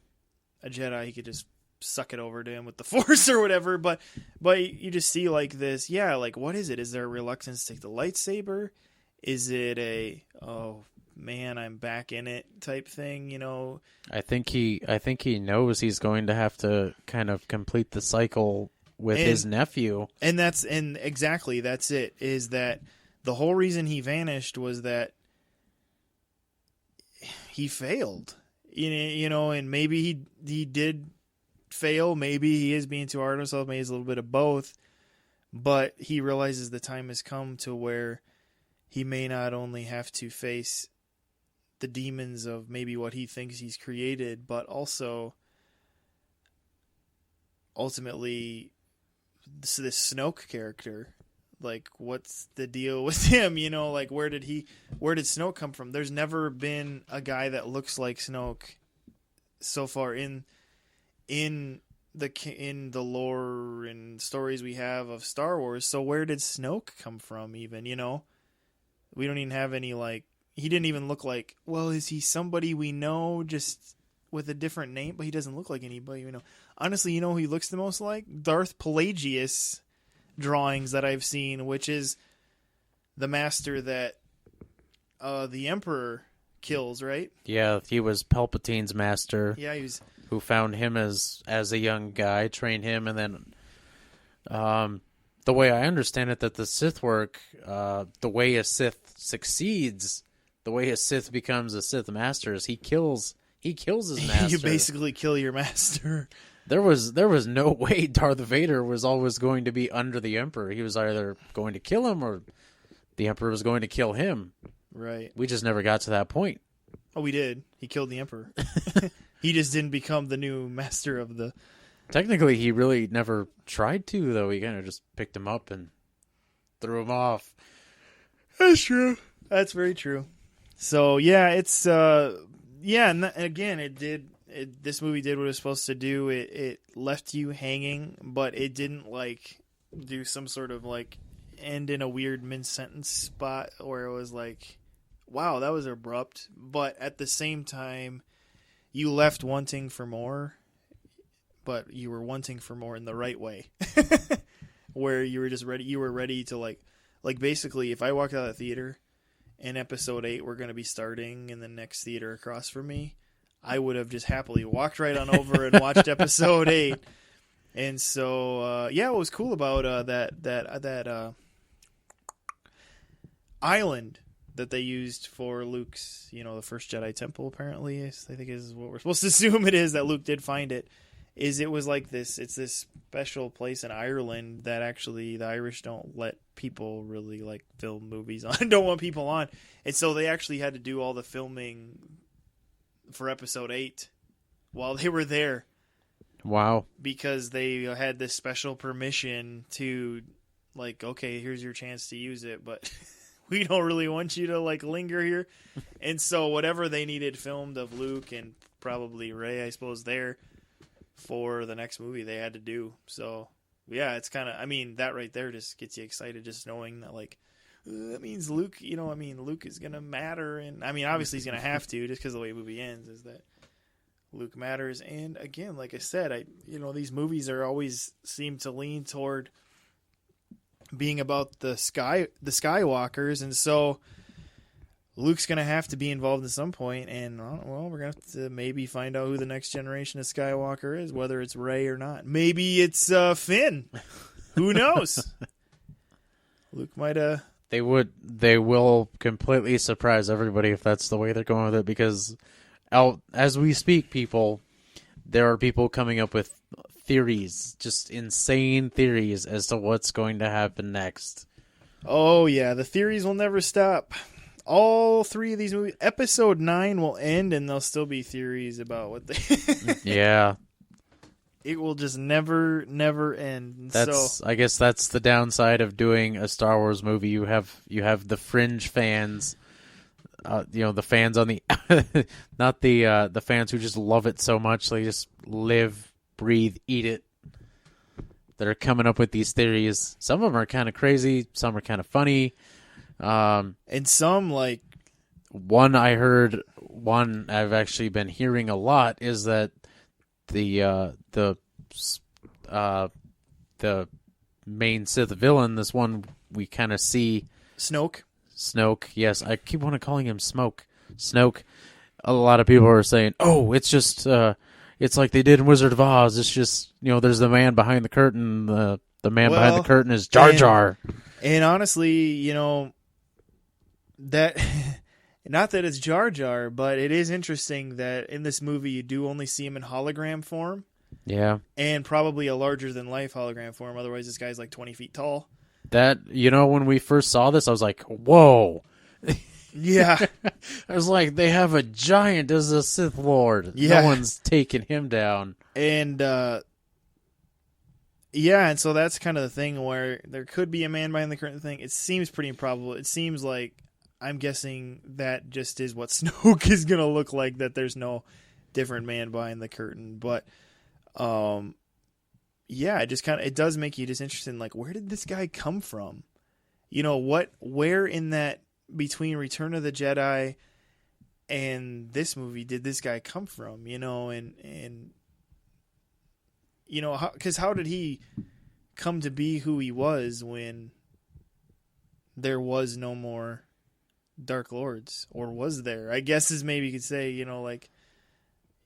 a Jedi. He could just suck it over to him with the Force or whatever. But you just see like this. Yeah, like, what is it? Is there a reluctance to take the lightsaber? Is it a, oh man, I'm back in it type thing?
I think he knows he's going to have to kind of complete the cycle with his nephew. And
exactly, that's it. Is that the whole reason he vanished was that he failed, and maybe he did fail. Maybe he is being too hard on himself. Maybe it's a little bit of both, but he realizes the time has come to where he may not only have to face the demons of maybe what he thinks he's created, but also ultimately this Snoke character. Like, what's the deal with him? Like, where did Snoke come from? There's never been a guy that looks like Snoke so far in the lore and stories we have of Star Wars. So where did Snoke come from even, We don't even have any, like, he didn't even look like, well, is he somebody we know just with a different name? But he doesn't look like anybody we know. Honestly, who he looks the most like? Darth Pelagius drawings that I've seen, which is the master that the Emperor kills, right?
Yeah, he was Palpatine's master.
Yeah, he was,
who found him as a young guy, trained him, and then the way I understand it, that the Sith work, the way a Sith succeeds, the way a Sith becomes a Sith master is he kills his master.
You basically kill your master.
There was no way Darth Vader was always going to be under the Emperor. He was either going to kill him or the Emperor was going to kill him.
Right.
We just never got to that point.
Oh, we did. He killed the Emperor. He just didn't become the new master of the...
Technically, he really never tried to, though. He kind of just picked him up and threw him off.
That's true. That's very true. So, yeah, it's... and again, this movie did what it was supposed to do. It left you hanging, but it didn't do some sort of end in a weird mid-sentence spot where it was like, wow, that was abrupt. But at the same time, you left wanting for more, but you were wanting for more in the right way, where you were just ready. You were ready to basically, if I walked out of the theater and episode 8 were going to be starting in the next theater across from me, I would have just happily walked right on over and watched episode 8. And so, what was cool about that island that they used for Luke's, the first Jedi temple, apparently, I think is what we're supposed to assume it is, that Luke did find it, is it was like this, it's this special place in Ireland that actually the Irish don't let people really like film movies on, don't want people on. And so they actually had to do all the filming for episode 8 while they were there.
Wow.
Because they had this special permission to, like, okay, here's your chance to use it, but we don't really want you to, like, linger here. And so whatever they needed filmed of Luke and probably Rey, I suppose, there for the next movie they had to do. So, yeah, it's kind of, that right there just gets you excited, just knowing that, like, that means Luke, Luke is going to matter. And, obviously he's going to have to, just because the way the movie ends is that Luke matters. And again, like I said, these movies are always seem to lean toward being about the Skywalkers, and so Luke's gonna have to be involved at some point. And we're gonna have to maybe find out who the next generation of Skywalker is, whether it's Rey or not. Maybe it's Finn. Who knows? Luke might
They will completely surprise everybody if that's the way they're going with it, because as we speak, there are people coming up with theories, just insane theories as to what's going to happen next.
Oh, yeah, the theories will never stop. All 3 of these movies, episode 9 will end, and there'll still be theories about what they...
Yeah.
It will just never end.
I guess that's the downside of doing a Star Wars movie. You have the fringe fans... the fans on the, not the fans who just love it so much they just live, breathe, eat it, that are coming up with these theories. Some of them are kind of crazy, some are kind of funny,
and some like
one I've actually been hearing a lot is that the main Sith villain, this one we kind of see, Snoke, yes, I keep wanting to calling him Snoke. A lot of people are saying, "Oh, it's just, it's like they did in Wizard of Oz. It's just, there's the man behind the curtain. The man behind the curtain is Jar Jar."
And honestly, that not that it's Jar Jar, but it is interesting that in this movie you do only see him in hologram form.
Yeah, and
probably a larger than life hologram form. Otherwise, this guy's like 20 feet tall.
That, when we first saw this, I was like, whoa.
Yeah.
I was like, they have a giant as a Sith Lord.
Yeah.
No one's taking him down.
And, and so that's kind of the thing where there could be a man behind the curtain thing. It seems pretty improbable. It seems like, I'm guessing that just is what Snoke is going to look like, that there's no different man behind the curtain. But, yeah, it does make you just interested in, like, where did this guy come from? Where in that, between Return of the Jedi and this movie did this guy come from? Because how did he come to be who he was when there was no more Dark Lords? Or was there? I guess is maybe you could say,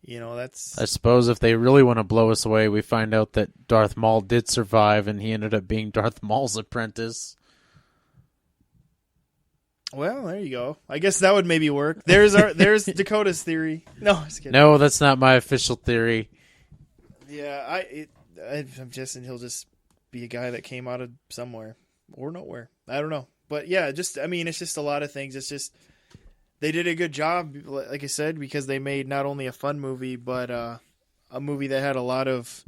that's...
I suppose if they really want to blow us away, we find out that Darth Maul did survive, and he ended up being Darth Maul's apprentice.
Well, there you go. I guess that would maybe work. There's Dakota's theory. No, just kidding.
No, that's not my official theory.
Yeah, I'm guessing he'll just be a guy that came out of somewhere or nowhere. I don't know. But yeah, it's just a lot of things. It's just... They did a good job, like I said, because they made not only a fun movie, but a movie that had a lot of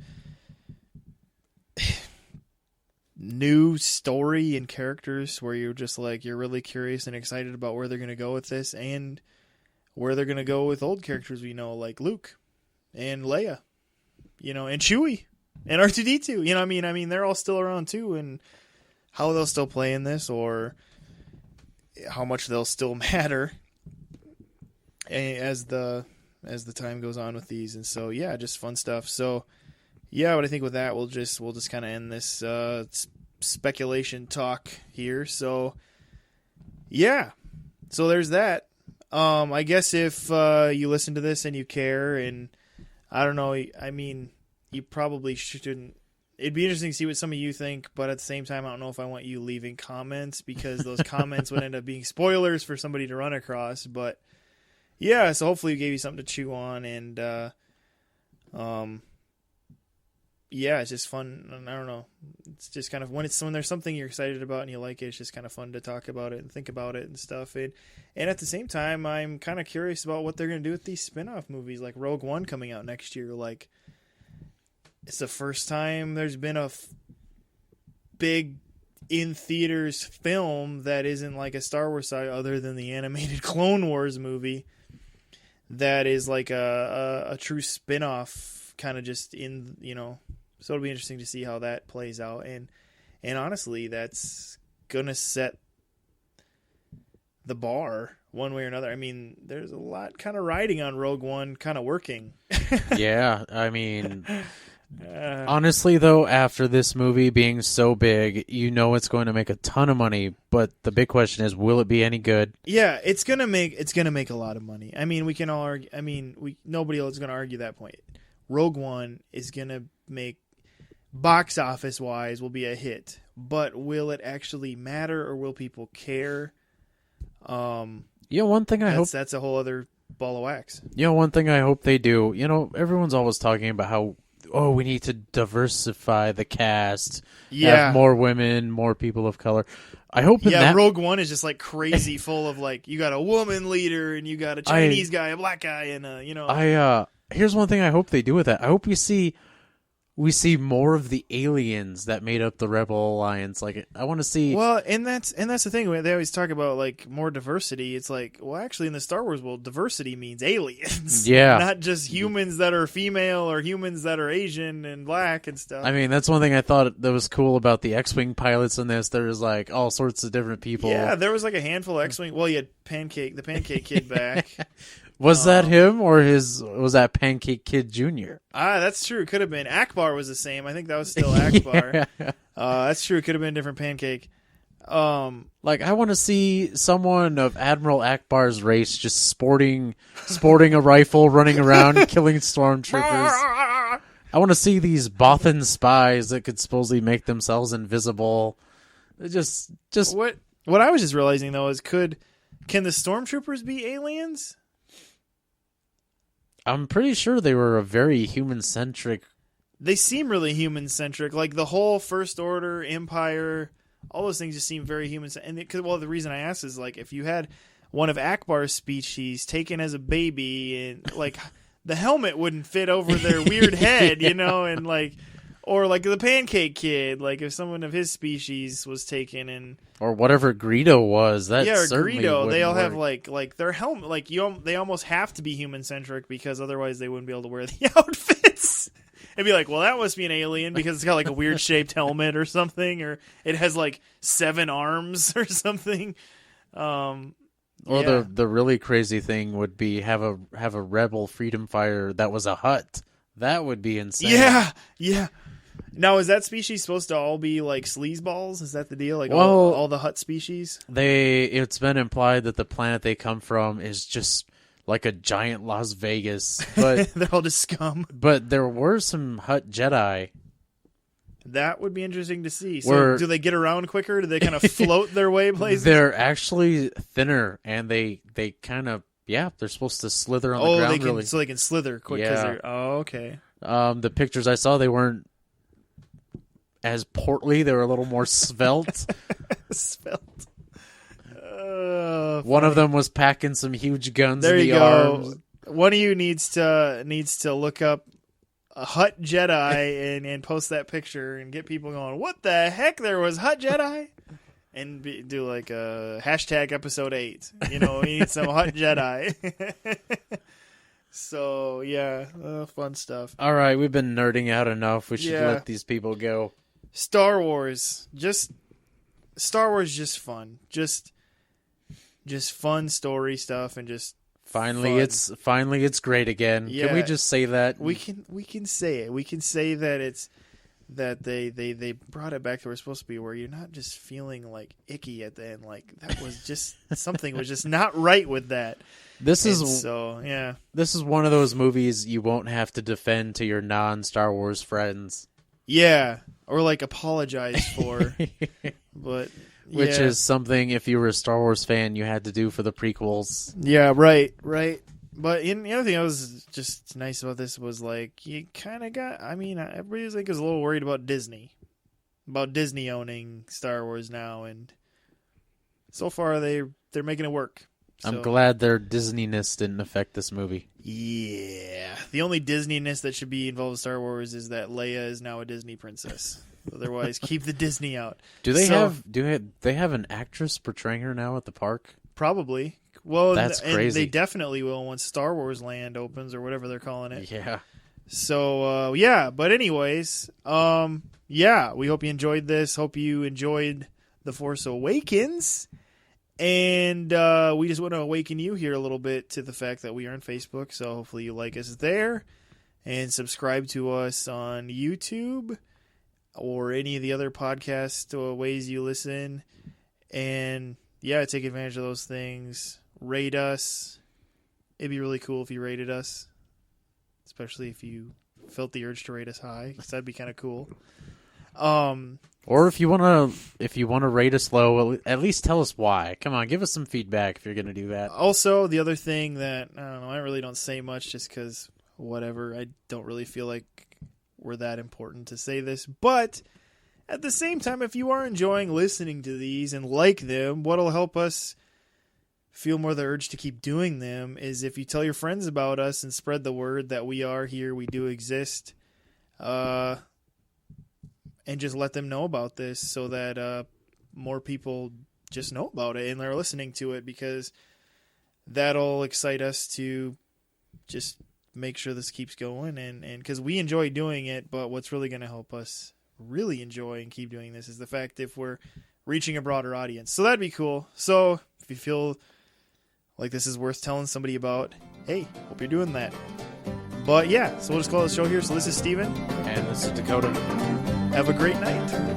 new story and characters where you're just like, you're really curious and excited about where they're going to go with this and where they're going to go with old characters we know, like Luke and Leia, and Chewie and R2-D2. They're all still around too, and how they'll still play in this or how much they'll still matter as the time goes on with these. And so yeah, just fun stuff. So yeah, what I think with that, we'll just kind of end this speculation talk here. So yeah, so there's that. I guess if you listen to this and you care, and I don't know, I mean, you probably shouldn't. It'd be interesting to see what some of you think, but at the same time, I don't know if I want you leaving comments because those comments would end up being spoilers for somebody to run across. But yeah, so hopefully we gave you something to chew on, and yeah, it's just fun. I don't know. It's just kind of when there's something you're excited about and you like it, it's just kind of fun to talk about it and think about it and stuff. And at the same time, I'm kind of curious about what they're going to do with these spin-off movies, like Rogue One coming out next year. Like, it's the first time there's been a big in theaters film that isn't like a Star Wars side, other than the animated Clone Wars movie, that is like a true spin-off, kind of just in, you know. So it'll be interesting to see how that plays out, and honestly, that's gonna set the bar one way or another. I mean, there's a lot kind of riding on Rogue One kind of working.
Yeah, I mean, honestly though, after this movie being so big, you know it's going to make a ton of money, but the big question is, will it be any good?
Yeah, it's gonna make a lot of money. I mean, we can all argue. I mean, nobody else is gonna argue that point. Rogue One is gonna make, box office wise, will be a hit, but will it actually matter, or will people care?
Yeah, one thing I hope
that's a whole other ball of wax.
You know, one thing I hope they do. You know, everyone's always talking about how, oh, we need to diversify the cast, have more women, more people of color. I hope.
Rogue One is just like crazy full of like, you got a woman leader and you got a Chinese guy, a black guy, and
here's one thing I hope they do with that. I hope we see more of the aliens that made up the Rebel Alliance. Like, I want to see.
Well, and that's the thing. They always talk about like more diversity. It's like, well, actually, in the Star Wars world, diversity means aliens.
Yeah,
not just humans that are female or humans that are Asian and black and stuff.
I mean, that's one thing I thought that was cool about the X-wing pilots in this. There's like all sorts of different people.
Yeah, there was like a handful of X-wing. Well, you had the Pancake Kid back.
Was that him, or was that Pancake Kid Jr.?
That's true. It could have been. Akbar was the same. I think that was still Akbar. Yeah. That's true. It could have been a different Pancake.
Like, I want to see someone of Admiral Akbar's race just sporting a rifle, running around, killing stormtroopers. I want to see these Bothan spies that could supposedly make themselves invisible. Just
what I was just realizing though is, can the stormtroopers be aliens?
I'm pretty sure they were a very human-centric.
They seem really human-centric. Like, the whole First Order, Empire, all those things just seem very human. And the reason I asked is, like, if you had one of Akbar's species taken as a baby, and, like, the helmet wouldn't fit over their weird head, you know, and, like, or, like, the Pancake Kid, like, if someone of his species was taken and...
Or whatever Greedo was. That certainly
Greedo. They all
work.
have like their helmet. Like they almost have to be human centric, because otherwise they wouldn't be able to wear the outfits. It'd be like, well, that must be an alien because it's got like a weird shaped helmet or something, or it has like 7 arms or something.
Or the really crazy thing would be have a rebel freedom fighter that was a Hutt. That would be insane.
Yeah. Now, is that species supposed to all be like sleazeballs? Is that the deal? Like,
well,
all the Hutt species?
It's been implied that the planet they come from is just like a giant Las Vegas, but
they're all just scum.
But there were some Hutt Jedi.
That would be interesting to see. So, do they get around quicker? Do they kind of float their way places?
They're actually thinner, and they kind of they're supposed to slither on the ground. Really,
so they can slither quick.
Yeah.
Okay.
The pictures I saw, they weren't as portly. They were a little more svelte.
Svelte.
One of them was packing some huge guns
there
in the arms.
One of you needs to look up a Hutt Jedi and post that picture and get people going, what the heck? There was Hutt Jedi? And do like a hashtag episode 8. You know, we need some Hutt Jedi. So, yeah, fun stuff.
All right, we've been nerding out enough. We should let these people go.
Star Wars, just fun. Just fun story stuff, and just
finally it's great again.
Yeah.
Can we just say that?
We can say it. We can say that that they brought it back to where it's supposed to be, where you're not just feeling like icky at the end. Like that was just something was just not right with that. This is
one of those movies you won't have to defend to your non-Star Wars friends.
Yeah, or like apologize for, but
which is something if you were a Star Wars fan you had to do for the prequels.
Yeah, right. But the other thing that was just nice about this was like you kind of got. I mean, everybody was like was a little worried about Disney owning Star Wars now, and so far they're making it work. So,
I'm glad their Disney-ness didn't affect this movie.
Yeah, the only Disney-ness that should be involved with Star Wars is that Leia is now a Disney princess. Otherwise, keep the Disney out.
Do they have an actress portraying her now at the park?
Probably. Well,
that's crazy.
And they definitely will once Star Wars Land opens or whatever they're calling it.
Yeah.
So, But anyways, we hope you enjoyed this. Hope you enjoyed The Force Awakens. And we just want to awaken you here a little bit to the fact that we are on Facebook. So hopefully you like us there. And subscribe to us on YouTube or any of the other podcast ways you listen. And, take advantage of those things. Rate us. It'd be really cool if you rated us, especially if you felt the urge to rate us high, because that'd be kind of cool.
Or if you wanna rate us low, at least tell us why. Come on, give us some feedback if you're gonna do that.
Also, the other thing that I don't know, I really don't say much just because whatever. I don't really feel like we're that important to say this, but at the same time, if you are enjoying listening to these and like them, what'll help us feel more the urge to keep doing them is if you tell your friends about us and spread the word that we are here, we do exist, and just let them know about this so that more people just know about it and they're listening to it, because that'll excite us to just make sure this keeps going, and because we enjoy doing it, but what's really going to help us really enjoy and keep doing this is the fact if we're reaching a broader audience. So that'd be cool. So if you feel like this is worth telling somebody about, hey, hope you're doing that. But so we'll just call the show here. So this is Steven.
And this is Dakota.
Have a great night.